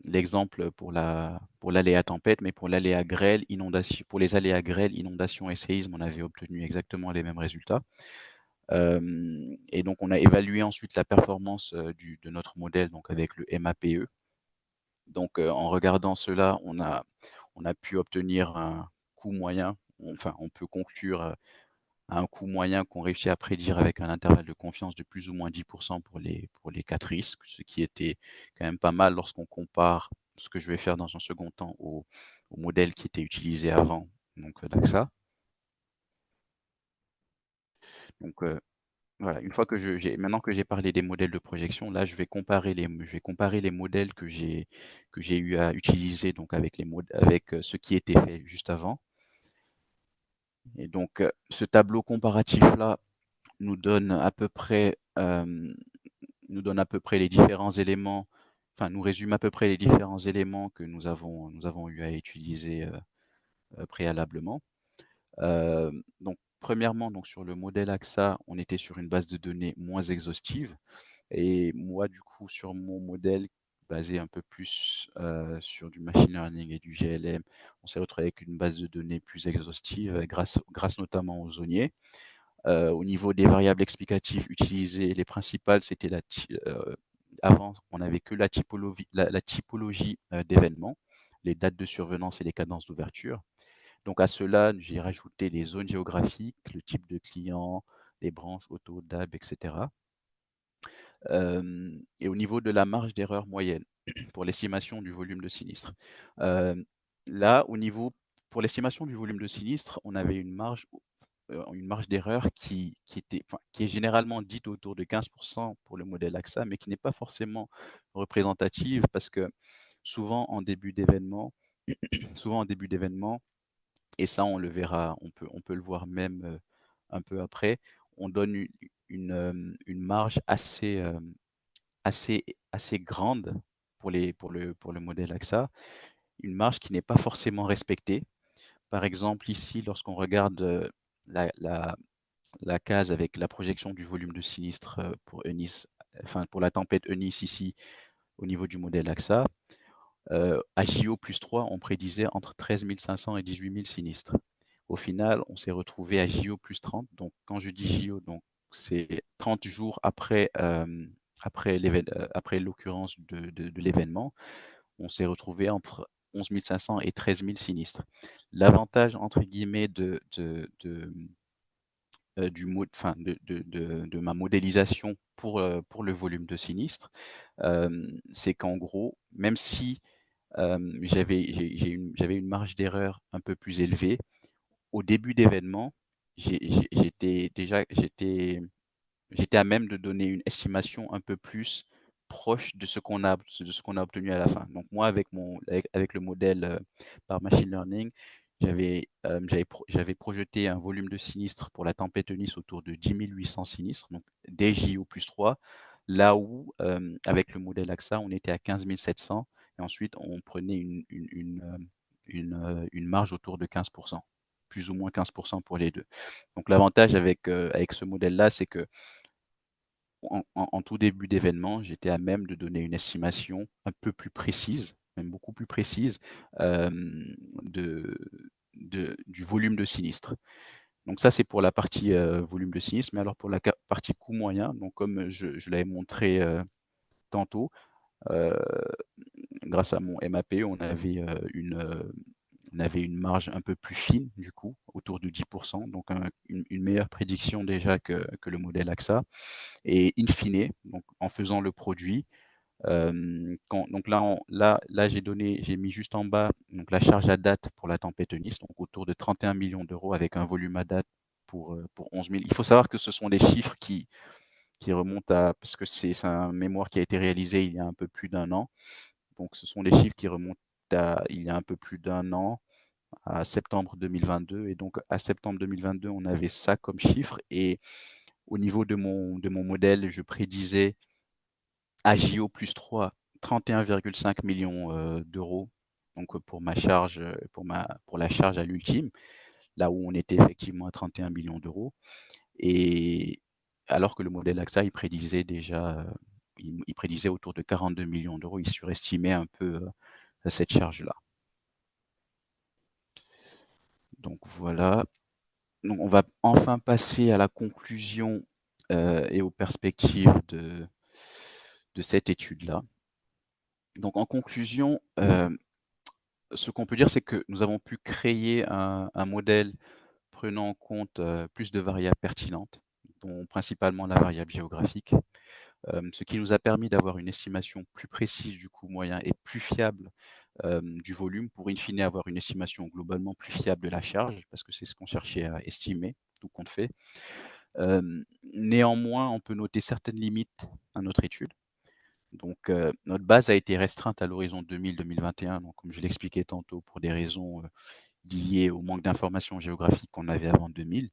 l'exemple pour l'aléa tempête, mais pour l'aléa grêle, inondation pour les aléas grêle, inondation et séisme, on avait obtenu exactement les mêmes résultats. Et donc on a évalué ensuite la performance, de notre modèle, donc avec le MAPE. Donc en regardant cela, on a pu obtenir un coût moyen, enfin on peut conclure, à un coût moyen qu'on réussit à prédire avec un intervalle de confiance de plus ou moins 10 pour les 4 risques, ce qui était quand même pas mal lorsqu'on compare ce que je vais faire dans un second temps au modèle qui était utilisé avant, donc l'AXA. Donc voilà, une fois que j'ai maintenant que j'ai parlé des modèles de projection, là, je vais comparer les modèles que j'ai eu à utiliser donc avec, ce qui était fait juste avant. Et donc ce tableau comparatif-là nous donne à peu près, nous donne à peu près les différents éléments, enfin nous résume à peu près les différents éléments que nous avons eu à utiliser, préalablement. Donc premièrement, donc sur le modèle AXA, on était sur une base de données moins exhaustive et moi du coup sur mon modèle basé un peu plus, sur du machine learning et du GLM, on s'est retrouvé avec une base de données plus exhaustive, grâce notamment aux zoniers. Au niveau des variables explicatives utilisées, les principales, c'était avant, on n'avait que la typologie, d'événements, les dates de survenance et les cadences d'ouverture. Donc à cela, j'ai rajouté les zones géographiques, le type de client, les branches auto, DAB, et cetera. Et au niveau de la marge d'erreur moyenne pour l'estimation du volume de sinistre. Hem, Là, pour l'estimation du volume de sinistre, on avait une marge d'erreur qui est généralement dite autour de 15 pour le modèle AXA, mais qui n'est pas forcément représentative parce que souvent en début d'événement souvent en début d'événement et ça on le verra, on peut le voir même, un peu après, on donne une marge assez grande pour le modèle AXA, une marge qui n'est pas forcément respectée. Par exemple, ici, lorsqu'on regarde, la la la case avec la projection du volume de sinistre, pour Eunice, enfin pour la tempête Eunice ici, au niveau du modèle AXA, à JO+3, on prédisait entre 13 500 et 18 000 sinistres. Au final, on s'est retrouvé à JO+30, donc quand je dis JO, donc c'est 30 jours après, après l'occurrence de l'événement, on s'est retrouvé entre 11 500 et 13 000 sinistres. «L'avantage» entre guillemets du mod enfin de ma modélisation pour le volume de sinistres, c'est qu'en gros, même si, j'avais une marge d'erreur un peu plus élevée, au début d'événement, j'étais à même de donner une estimation un peu plus proche de ce qu'on a obtenu à la fin. Donc moi avec le modèle, par machine learning, j'avais projeté un volume de sinistres pour la tempête Eunice autour de 10 800 sinistres, donc des JO+3, là où, avec le modèle AXA, on était à 15 700 et ensuite on prenait une marge autour de 15. plus ou moins 15 pour les 2. Donc l'avantage avec ce modèle-là, c'est que en tout début d'événement, j'étais à même de donner une estimation un peu plus précise, même beaucoup plus précise, de du volume de sinistre. Donc ça, c'est pour la partie, volume de sinistre, mais alors pour la partie coût moyen, donc comme je l'avais montré, tantôt, heu, grâce à mon MAP, on avait une marge un peu plus fine du coup, autour de 10, donc une meilleure prédiction déjà que le modèle AXA. Et in fine, donc en faisant le produit, quand donc j'ai mis juste en bas donc la charge à date pour la tempête Eunice, donc autour de 31 millions d'euros avec un volume à date pour 11 000. Il faut savoir que ce sont des chiffres qui remontent à, parce que c'est un mémoire qui a été réalisé il y a un peu plus d'un an. Donc ce sont des chiffres qui remontent à il y a un peu plus d'un an, à septembre 2022, et donc à septembre 2022, on avait ça comme chiffre. Et au niveau de mon modèle, je prédisais AJO +3, 31,5 millions d'euros, donc pour ma charge, pour la charge à l'ultime, là où on était effectivement à 31 millions d'euros. Et alors que le modèle AXA, il prédisait déjà, il prédisait autour de 42 millions d'euros. Il surestimait un peu, cette charge-là. Donc voilà. Donc on va enfin passer à la conclusion, et aux perspectives de cette étude-là. Donc en conclusion, ce qu'on peut dire, c'est que nous avons pu créer un modèle prenant en compte, plus de variables pertinentes, dont principalement la variable géographique, ce qui nous a permis d'avoir une estimation plus précise du coût moyen et plus fiable, du volume, pour in fine avoir une estimation globalement plus fiable de la charge, parce que c'est ce qu'on cherchait à estimer, tout compte fait. Néanmoins, on peut noter certaines limites à notre étude. Donc, notre base a été restreinte à l'horizon 2000-2021, donc comme je l'expliquais tantôt, pour des raisons, liées au manque d'informations géographiques qu'on avait avant 2000.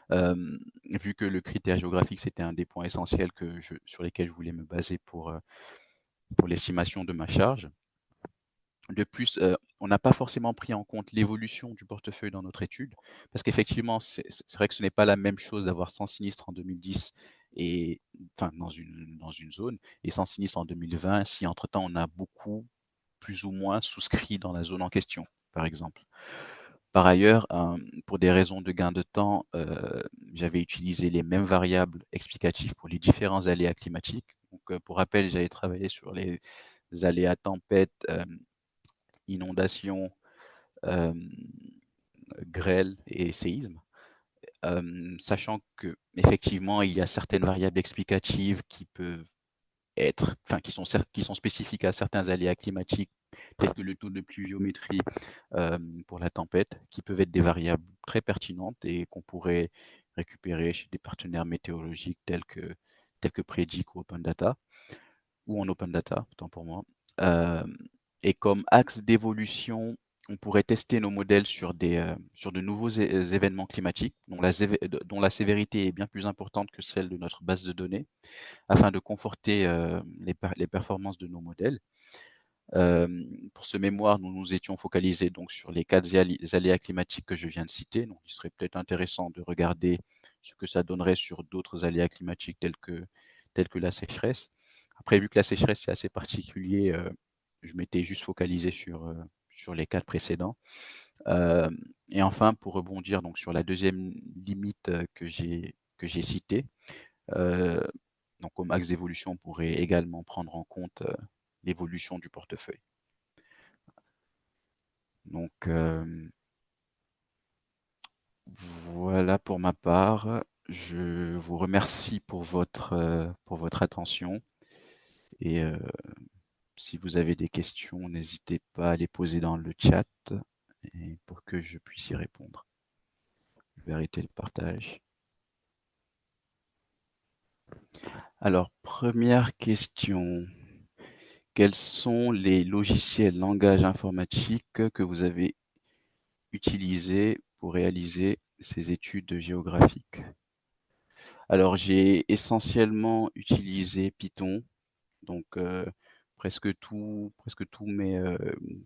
Vu que le critère géographique, c'était un des points essentiels sur lesquels je voulais me baser pour l'estimation de ma charge. De plus, on n'a pas forcément pris en compte l'évolution du portefeuille dans notre étude, parce qu'effectivement, c'est vrai que ce n'est pas la même chose d'avoir 100 sinistres en 2010, et enfin dans une zone, et 100 sinistres en 2020, si entre-temps on a beaucoup, plus ou moins souscrit dans la zone en question, par exemple. Par ailleurs, pour des raisons de gain de temps, j'avais utilisé les mêmes variables explicatives pour les différents aléas climatiques. Donc, pour rappel, j'avais travaillé sur les aléas tempêtes, inondations, hem, grêle et séisme. Sachant qu'effectivement, il y a certaines variables explicatives qui peuvent qui sont spécifiques à certains aléas climatiques, tels que le taux de pluviométrie, pour la tempête, qui peuvent être des variables très pertinentes et qu'on pourrait récupérer chez des partenaires météorologiques tels que Predict ou Open Data, ou en Open Data, autant pour moi. Hem Et comme axe d'évolution, on pourrait tester nos modèles sur de nouveaux événements climatiques dont la sévérité est bien plus importante que celle de notre base de données, afin de conforter, les performances de nos modèles. Pour ce mémoire, nous nous étions focalisés donc sur les 4 aléas climatiques que je viens de citer. Donc il serait peut-être intéressant de regarder ce que ça donnerait sur d'autres aléas climatiques tels que la sécheresse. Après, vu que la sécheresse est assez particulier, je m'étais juste focalisé sur les 4 précédents. Hem Et enfin, pour rebondir donc sur la deuxième limite, que j'ai citée, heu, donc comme axe d'évolution, on pourrait également prendre en compte, l'évolution du portefeuille. Donc, voilà pour ma part. Je vous remercie pour votre attention, et si vous avez des questions, n'hésitez pas à les poser dans le chat, et pour que je puisse y répondre. Je vais arrêter le partage. Alors, première question: quels sont les logiciels, langages informatiques que vous avez utilisés pour réaliser ces études géographiques? Alors, j'ai essentiellement utilisé Python, donc presque tout presque tout mes,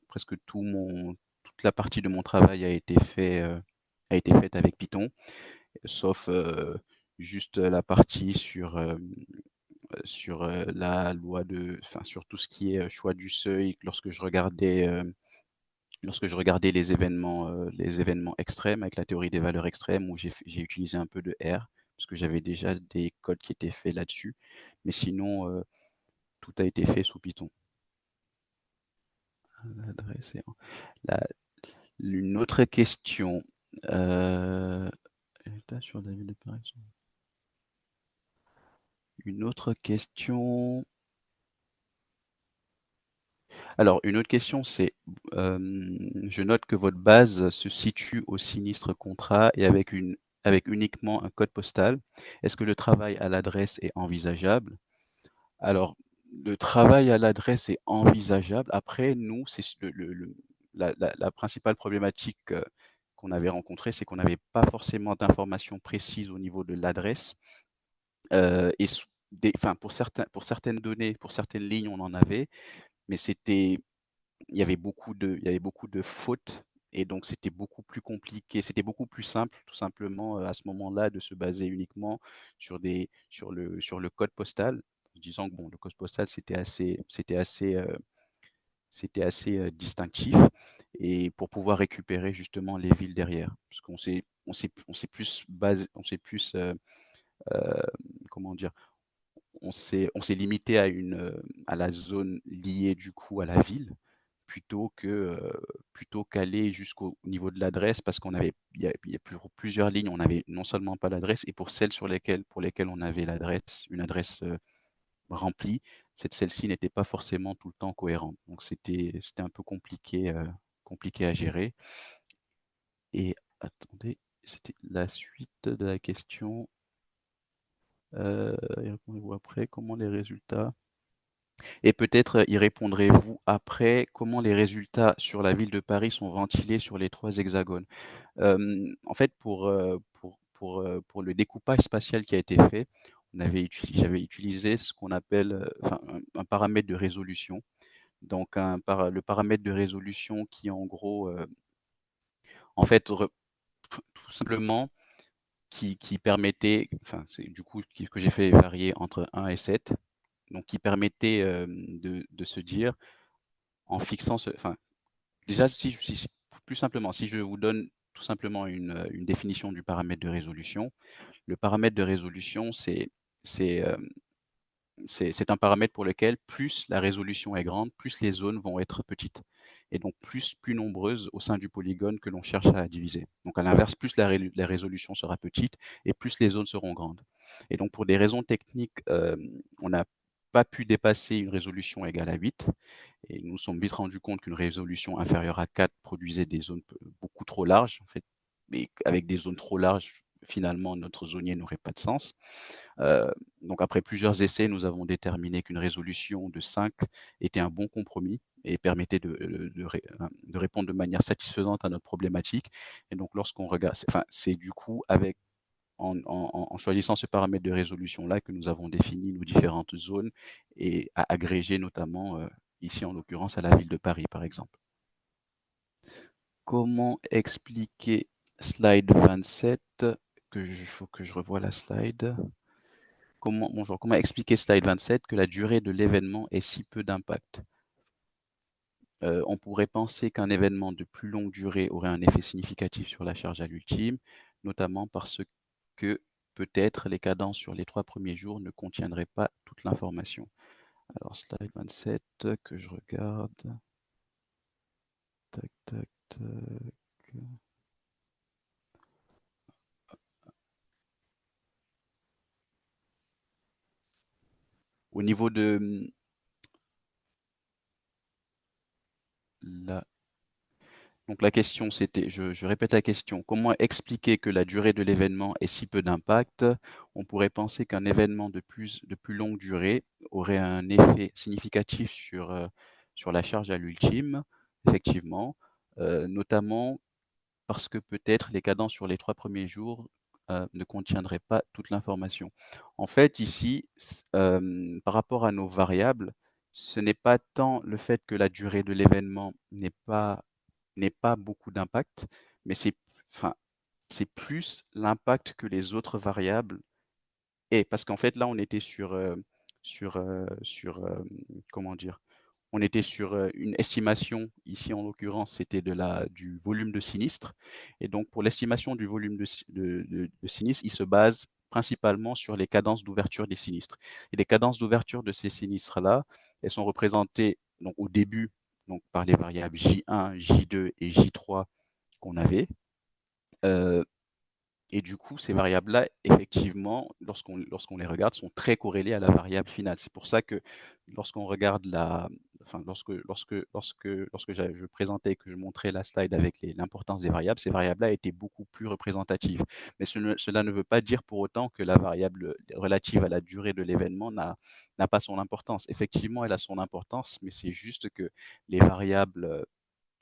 presque tout mon toute la partie de mon travail a été faite avec Python, sauf, juste la partie sur, la loi de enfin, sur tout ce qui est, choix du seuil lorsque je regardais les événements extrêmes avec la théorie des valeurs extrêmes où j'ai utilisé un peu de R, parce que j'avais déjà des codes qui étaient faits là-dessus. Mais sinon, tout a été fait sous Python. L'adresse est en la une autre question, état sur la ville de Paris. Une autre question Alors, une autre question, c'est, je note que votre base se situe au sinistre contrat et avec uniquement un code postal. Est-ce que le travail à l'adresse est envisageable? Alors, le travail à l'adresse est envisageable. Après, nous, c'est la principale problématique, qu'on avait rencontrée, c'est qu'on n'avait pas forcément d'informations précises au niveau de l'adresse, et enfin, pour certaines données, pour certaines lignes, on en avait, mais il y avait beaucoup de fautes et donc c'était beaucoup plus compliqué. C'était beaucoup plus simple, tout simplement, à ce moment-là, de se baser uniquement sur le code postal, en disant que bon, le code postal, c'était assez, distinctif et pour pouvoir récupérer justement les villes derrière. Parce on s'est plus basé on s'est plus, heu, comment dire? On s'est limité à la zone liée du coup à la ville, plutôt qu'aller jusqu'au niveau de l'adresse parce il y a plusieurs lignes, on avait non seulement pas l'adresse et pour lesquelles on avait une adresse, remplie, celle-ci n'était pas forcément tout le temps cohérente. Donc c'était un peu compliqué à gérer et attendez, c'était la suite de la question, y répondez-vous après? Comment les résultats Et peut-être y répondrez-vous après, comment les résultats sur la ville de Paris sont ventilés sur les 3 hexagones? En fait, pour le découpage spatial qui a été fait, j'avais utilisé ce qu'on appelle, enfin un paramètre de résolution. Donc le paramètre de résolution qui en gros, en fait tout simplement qui permettait enfin c'est du coup que j'ai fait varier entre 1 et 7, donc qui permettait, de se dire en fixant ce enfin déjà, si plus simplement, si je vous donne tout simplement une définition du paramètre de résolution. Le paramètre de résolution, c'est, c'est un paramètre pour lequel plus la résolution est grande, plus les zones vont être petites et donc plus nombreuses au sein du polygone que l'on cherche à diviser. Donc à l'inverse, plus la résolution sera petite et plus les zones seront grandes et donc pour des raisons techniques, on n'a pas pu dépasser une résolution égale à 8 et nous nous sommes vite rendus compte qu'une résolution inférieure à 4 produisait des zones beaucoup trop larges, en fait, mais avec des zones trop larges, finalement, notre zonier n'aurait pas de sens. Donc après plusieurs essais, nous avons déterminé qu'une résolution de 5 était un bon compromis et permettait de répondre de manière satisfaisante à notre problématique. Et donc lorsqu'on regarde, c'est du coup en choisissant ce paramètre de résolution-là que nous avons défini nos différentes zones et à agréger notamment, ici en l'occurrence à la ville de Paris par exemple. Comment expliquer slide 27 il faut que je revoie la slide. Comment expliquer slide 27 que la durée de l'événement ait si peu d'impact? On pourrait penser qu'un événement de plus longue durée aurait un effet significatif sur la charge à l'ultime, notamment parce que peut-être les cadences sur les 3 premiers jours ne contiendraient pas toute l'information. Alors slide 27 que je regarde. Tac, tac, tac. Au niveau de, la Donc la question c'était, je répète la question, comment expliquer que la durée de l'événement ait si peu d'impact? On pourrait penser qu'un événement de plus longue durée aurait un effet significatif sur la charge à l'ultime, effectivement, notamment parce que peut-être les cadences sur les 3 premiers jours, ne contiendraient pas toute l'information. En fait ici, par rapport à nos variables, ce n'est pas tant le fait que la durée de l'événement n'est pas n'ait pas beaucoup d'impact, mais enfin, c'est plus l'impact que les autres variables aient. Parce qu'en fait, là, on était comment dire? On était sur, une estimation, ici en l'occurrence, c'était du volume de sinistres et donc pour l'estimation du volume de sinistres, il se base principalement sur les cadences d'ouverture des sinistres et les cadences d'ouverture de ces sinistres-là, elles sont représentées donc au début, donc par les variables J1, J2 et J3 qu'on avait, heu et du coup, ces variables-là, effectivement, lorsqu'on les regarde, sont très corrélées à la variable finale. C'est pour ça que lorsqu'on regarde enfin, je présentais et que je montrais la slide avec l'importance des variables, ces variables-là étaient beaucoup plus représentatives. Mais cela ne veut pas dire pour autant que la variable relative à la durée de l'événement n'a pas son importance. Effectivement, elle a son importance, mais c'est juste que les variables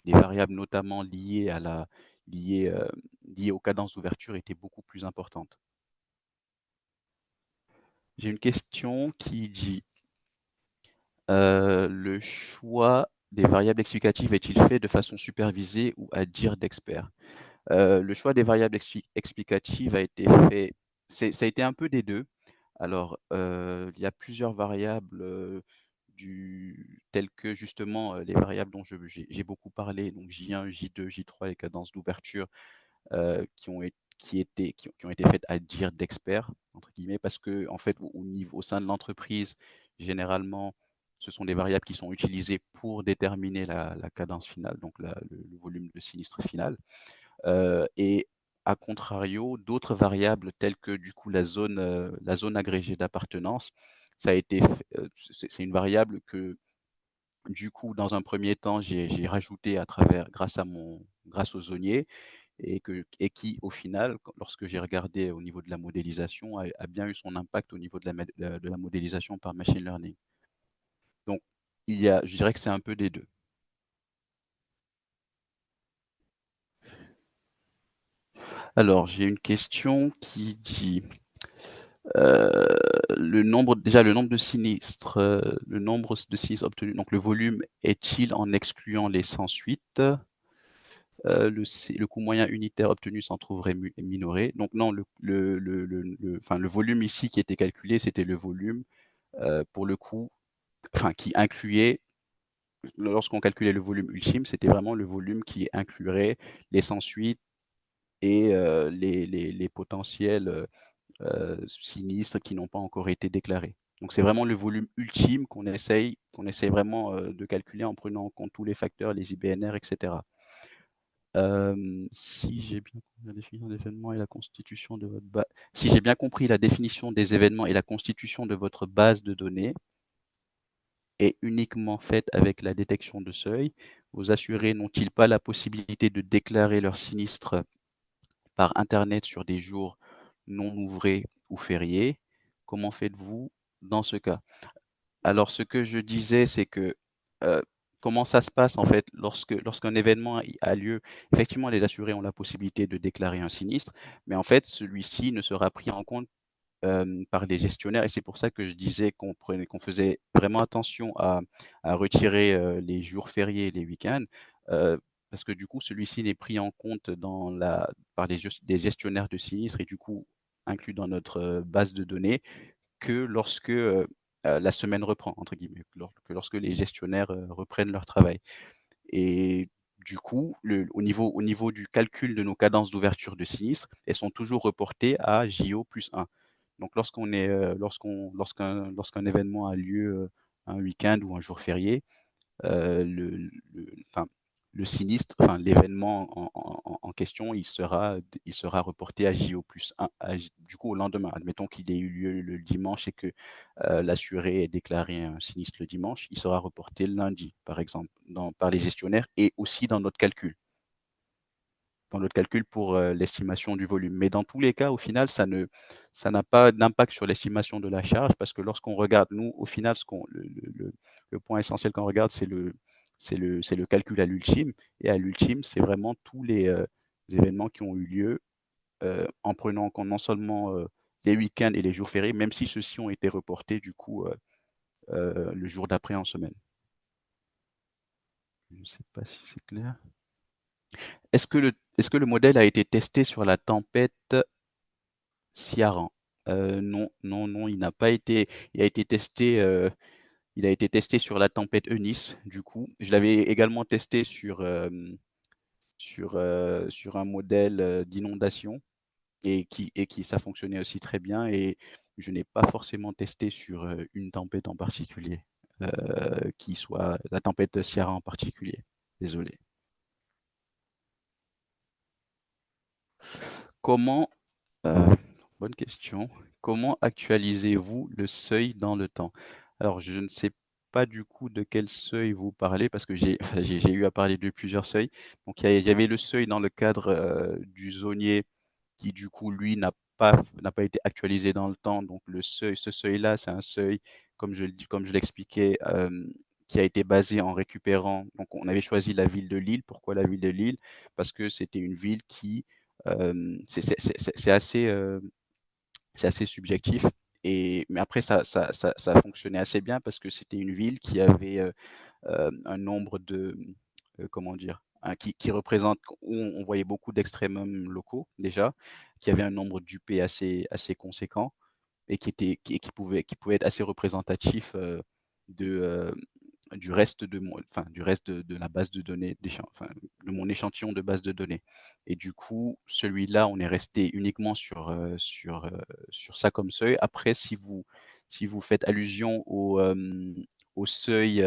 les variables notamment liées, heu, liées aux cadences d'ouverture étaient beaucoup plus importantes. J'ai une question qui dit, «Le choix des variables explicatives est-il fait de façon supervisée ou à dire d'experts?» Le choix des variables explicatives a été fait ça a été un peu des 2. Alors, il y a plusieurs variables, telles que justement, les variables dont j'ai beaucoup parlé, donc J1, J2, J3, les cadences d'ouverture, qui ont été faites à dire «d'experts» entre guillemets parce qu'en fait au sein de l'entreprise, généralement, ce sont des variables qui sont utilisées pour déterminer la cadence finale, donc le volume de sinistre final. Et à contrario, d'autres variables telles que du coup la zone agrégée d'appartenance, ça a été f c'est une variable que du coup, dans un premier temps, j'ai rajouté grâce aux zoniers et qui au final, lorsque j'ai regardé au niveau de la modélisation, a bien eu son impact au niveau de la modélisation par machine learning. Donc je dirais que c'est un peu des 2. Alors, j'ai une question qui dit, heu, le nombre de sinistres, obtenus, donc le volume est-il en excluant les sans suite? Le coût moyen unitaire obtenu s'en trouverait minoré. Donc non, enfin, le volume ici qui était calculé, c'était le volume, pour le coup, enfin qui incluait lorsqu'on calculait le volume ultime, c'était vraiment le volume qui inclurait les sans suite et les potentiels, sinistres qui n'ont pas encore été déclarés. Donc c'est vraiment le volume ultime qu'on essaye vraiment, de calculer en prenant en compte tous les facteurs, les IBNR et cetera. Si j'ai bien compris la définition des événements et la constitution de votre ba si j'ai bien compris la définition des événements et la constitution de votre base de données est uniquement faite avec la détection de seuil, vos assurés n'ont-ils pas la possibilité de déclarer leurs sinistres par internet sur des jours non ouvrés ou fériés? Comment faites-vous dans ce cas? Alors ce que je disais, c'est que, heu, comment ça se passe en fait lorsqu'un événement a lieu? Effectivement, les assurés ont la possibilité de déclarer un sinistre, mais en fait, celui-ci ne sera pris en compte, par les gestionnaires et c'est pour ça que je disais qu'on faisait vraiment attention à retirer, les jours fériés et les week-ends, heu, parce que du coup, celui-ci n'est pris en compte par des gestionnaires de sinistres et du coup inclus dans notre, base de données que lorsque, «la semaine reprend» entre guillemets, que lorsque les gestionnaires, reprennent leur travail et du coup, au niveau du calcul de nos cadences d'ouverture de sinistre, elles sont toujours reportées à JO+1. Donc lorsqu'un événement a lieu, un week-end ou un jour férié, enfin, le sinistre, enfin l'événement en question, il sera reporté à JO+1, du coup au lendemain. Admettons qu'il ait eu lieu le dimanche et que, l'assuré ait déclaré un sinistre le dimanche, il sera reporté le lundi, par exemple, par les gestionnaires et aussi dans notre calcul pour, l'estimation du volume. Mais dans tous les cas, au final, ça n'a pas d'impact sur l'estimation de la charge parce que lorsqu'on regarde, nous, au final, ce qu'on le point essentiel qu'on regarde, c'est le calcul à l'ultime et à l'ultime, c'est vraiment tous les événements qui ont eu lieu, en prenant en compte non seulement, les week-ends et les jours fériés, même si ceux-ci ont été reportés du coup, le jour d'après en semaine. Je ne sais pas si c'est clair? Est-ce que le modèle a été testé sur la tempête Ciaran? Non, non, non, il n'a pas été il a été testé, il a été testé sur la tempête Eunice, du coup. Je l'avais également testé sur un modèle, d'inondation et qui ça fonctionnait aussi très bien et je n'ai pas forcément testé sur, une tempête en particulier, qui soit la tempête Ciaran en particulier. Désolé. Comment Heu, bonne question. Comment actualisez-vous le seuil dans le temps? Alors je ne sais pas du coup de quel seuil vous parlez parce que j'ai enfin j'ai eu à parler de plusieurs seuils. Donc il y avait le seuil dans le cadre, du zonier qui du coup lui n'a pas été actualisé dans le temps. Donc ce seuil-là, c'est un seuil comme je l'expliquais, qui a été basé en récupérant donc on avait choisi la ville de Lille. Pourquoi la ville de Lille? Parce que c'était une ville qui, c'est assez subjectif mais après ça fonctionnait assez bien parce que c'était une ville qui avait, un nombre de, comment dire? Qui représente où on voyait beaucoup d'extrêmum locaux déjà, qui avait un nombre d'UP assez conséquent et qui pouvait être assez représentatif, de, du reste de la base de données enfin, de mon échantillon de base de données et du coup, celui-là, on est resté uniquement sur ça comme seuil. Après, si vous faites allusion au seuil,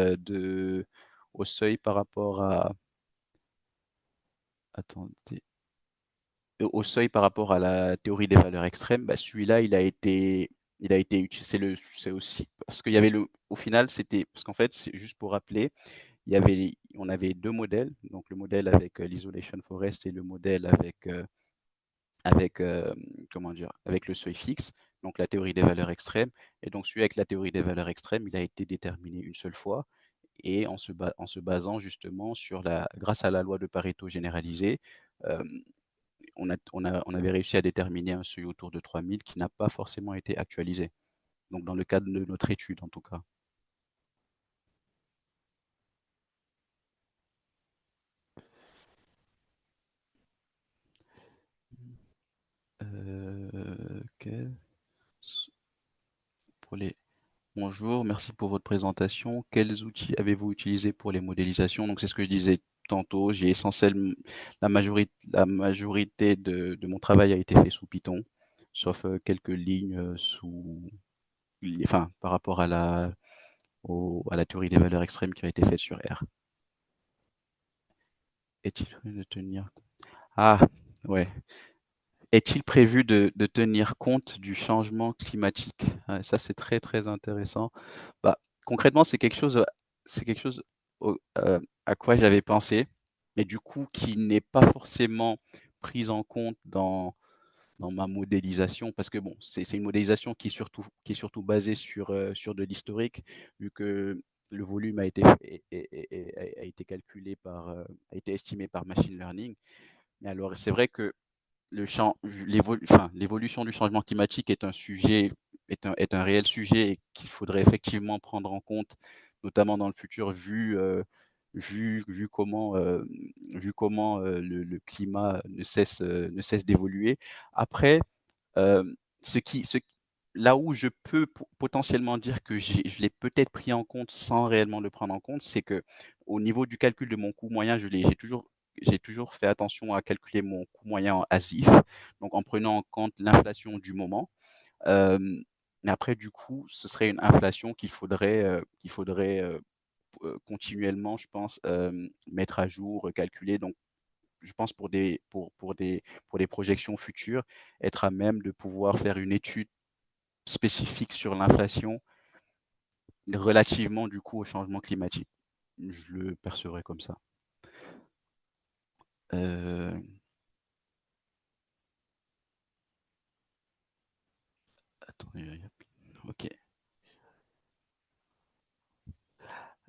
au seuil par rapport à attendez, au seuil par rapport à la théorie des valeurs extrêmes, bah, celui-là, il a été uti c'est aussi parce qu'il y avait au final, c'était parce qu'en fait, c'est juste pour rappeler, on avait 2 modèles, donc le modèle avec, l'isolation forest et le modèle avec, comment dire? Avec le seuil fixe, donc la théorie des valeurs extrêmes et donc celui avec la théorie des valeurs extrêmes, il a été déterminé une seule fois et en se basant justement grâce à la loi de Pareto généralisée, hem, on avait réussi à déterminer un seuil autour de 3000 qui n'a pas forcément été actualisé. Donc dans le cadre de notre étude en tout cas. Quels pour les Bonjour, merci pour votre présentation. Quels outils avez-vous utilisés pour les modélisations? Donc c'est ce que je disais tantôt, j'ai essentiellement la majorité de mon travail a été fait sous Python, sauf, quelques lignes, enfin par rapport à la théorie des valeurs extrêmes qui a été faite sur R. Est-il prévu de tenir ah! Ouais. Est-il prévu de tenir compte du changement climatique? Ouais, ça c'est très, très intéressant. Bah, concrètement, c'est quelque chose à quoi j'avais pensé, mais du coup qui n'est pas forcément pris en compte dans ma modélisation parce que bon, c'est une modélisation qui est surtout basée sur de l'historique, vu que le volume a été calculé a été estimé par machine learning. Mais alors c'est vrai que l'évolution du changement climatique est un réel sujet et qu'il faudrait effectivement prendre en compte, notamment dans le futur, vu comment le climat ne cesse d'évoluer. Après, ce qui ce là où je peux potentiellement dire que je l'ai peut-être pris en compte sans réellement le prendre en compte, c'est que au niveau du calcul de mon coût moyen, j'ai toujours fait attention à calculer mon coût moyen en ASIF, donc en prenant en compte l'inflation du moment. Hem, mais après du coup, ce serait une inflation qu'il faudrait continuellement, je pense, mettre à jour, calculer. Donc je pense pour des projections futures, être à même de pouvoir faire une étude spécifique sur l'inflation relativement du coup au changement climatique. Je le percevrais comme ça. Heu, attendez, OK.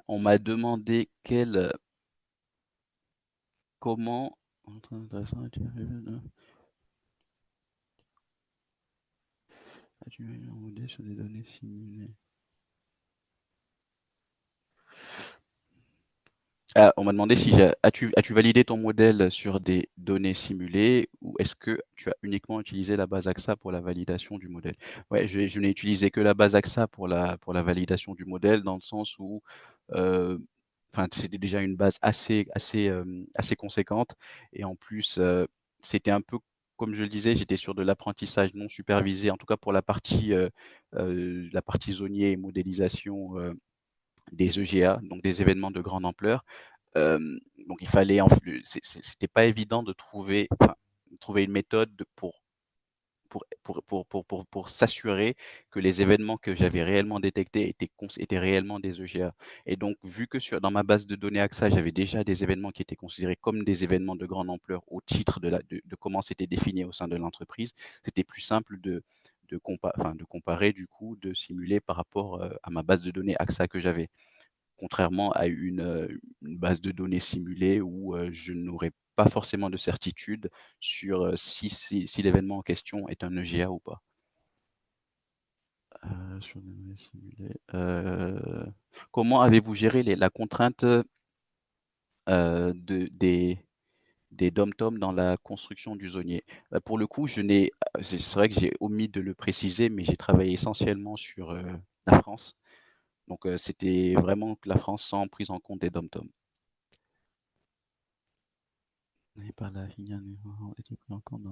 On m'a demandé comment intéressant as-tu un modèle sur des données simulées? On m'a demandé si as-tu validé ton modèle sur des données simulées ou est-ce que tu as uniquement utilisé la base AXA pour la validation du modèle? Ouais, je n'ai utilisé que la base AXA pour la validation du modèle dans le sens où, heu, enfin, c'était déjà une base assez conséquente et en plus, c'était un peu comme je le disais, j'étais sur de l'apprentissage non supervisé, en tout cas pour la partie zonier et modélisation, des EGA, donc des événements de grande ampleur. Donc il fallait en flux c'était pas évident de trouver, enfin, trouver une méthode pour s'assurer que les événements que j'avais réellement détectés étaient réellement des EGA et donc vu que dans ma base de données AXA, j'avais déjà des événements qui étaient considérés comme des événements de grande ampleur au titre de comment c'était défini au sein de l'entreprise, c'était plus simple de comparer du coup, de simuler par rapport, à ma base de données AXA que j'avais. Contrairement à une base de données simulée où, je n'aurais pas forcément de certitude sur, si l'événement en question est un EGA ou pas. Sur des données simulées, comment avez-vous géré la contrainte, des DOM-TOM dans la construction du zonier? Pour le coup, c'est vrai que j'ai omis de le préciser, mais j'ai travaillé essentiellement sur, la France. Donc, c'était vraiment que la France sans prise en compte des DOM-TOM. Et par la filiale était pris en compte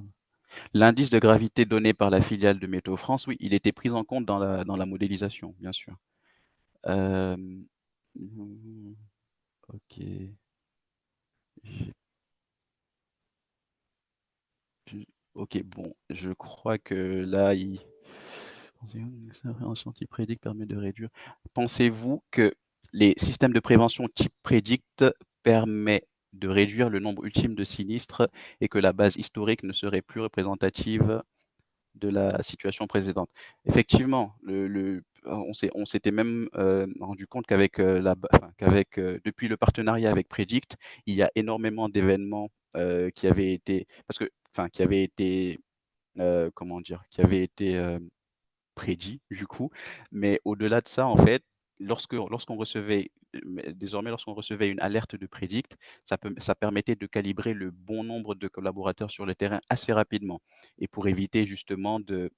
l'indice de gravité donné par la filiale de Météo France, oui, il était pris en compte dans la modélisation, bien sûr. Hem, mmh, OK. J'ai pu OK, bon, je crois que là, il cette appréhension type prédict permet de réduire. Pensez-vous que les systèmes de prévention type prédict permet de réduire le nombre ultime de sinistres et que la base historique ne serait plus représentative de la situation précédente? Effectivement, on s'était même, rendu compte qu'avec, depuis le partenariat avec Prédict, il y a énormément d'événements, qui avaient été parce que enfin, qui avaient été, comment dire? Qui avaient été, prédit du coup. Mais au-delà de ça, en fait, lorsqu'on recevait, mais désormais lorsqu'on recevait une alerte de prédict, ça permettait de calibrer le bon nombre de collaborateurs sur le terrain assez rapidement et pour éviter justement de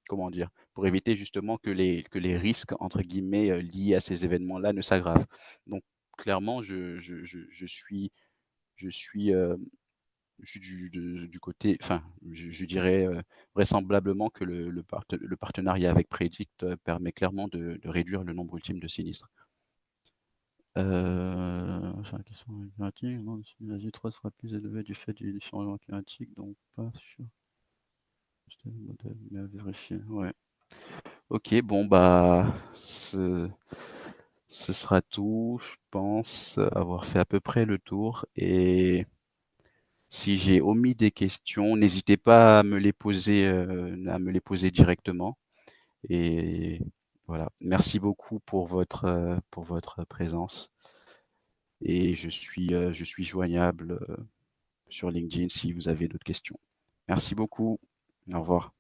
comment dire? Pour éviter justement que les «risques» entre guillemets, liés à ces événements-là ne s'aggravent. Donc clairement, je suis, je suis du côté enfin, je dirais, vraisemblablement que le partenariat avec Prédict, permet clairement de réduire le nombre ultime de sinistres. Sur la question climatique, non, si la J3 sera plus élevée du fait du changement climatique, donc pas sûr. C'était le modèle, mais à vérifier, ouais. OK, bon, bah, ce sera tout. Je pense avoir fait à peu près le tour et si j'ai omis des questions, n'hésitez pas à me les poser directement et voilà. Merci beaucoup pour votre présence et je suis joignable, sur LinkedIn si vous avez d'autres questions. Merci beaucoup. Au revoir.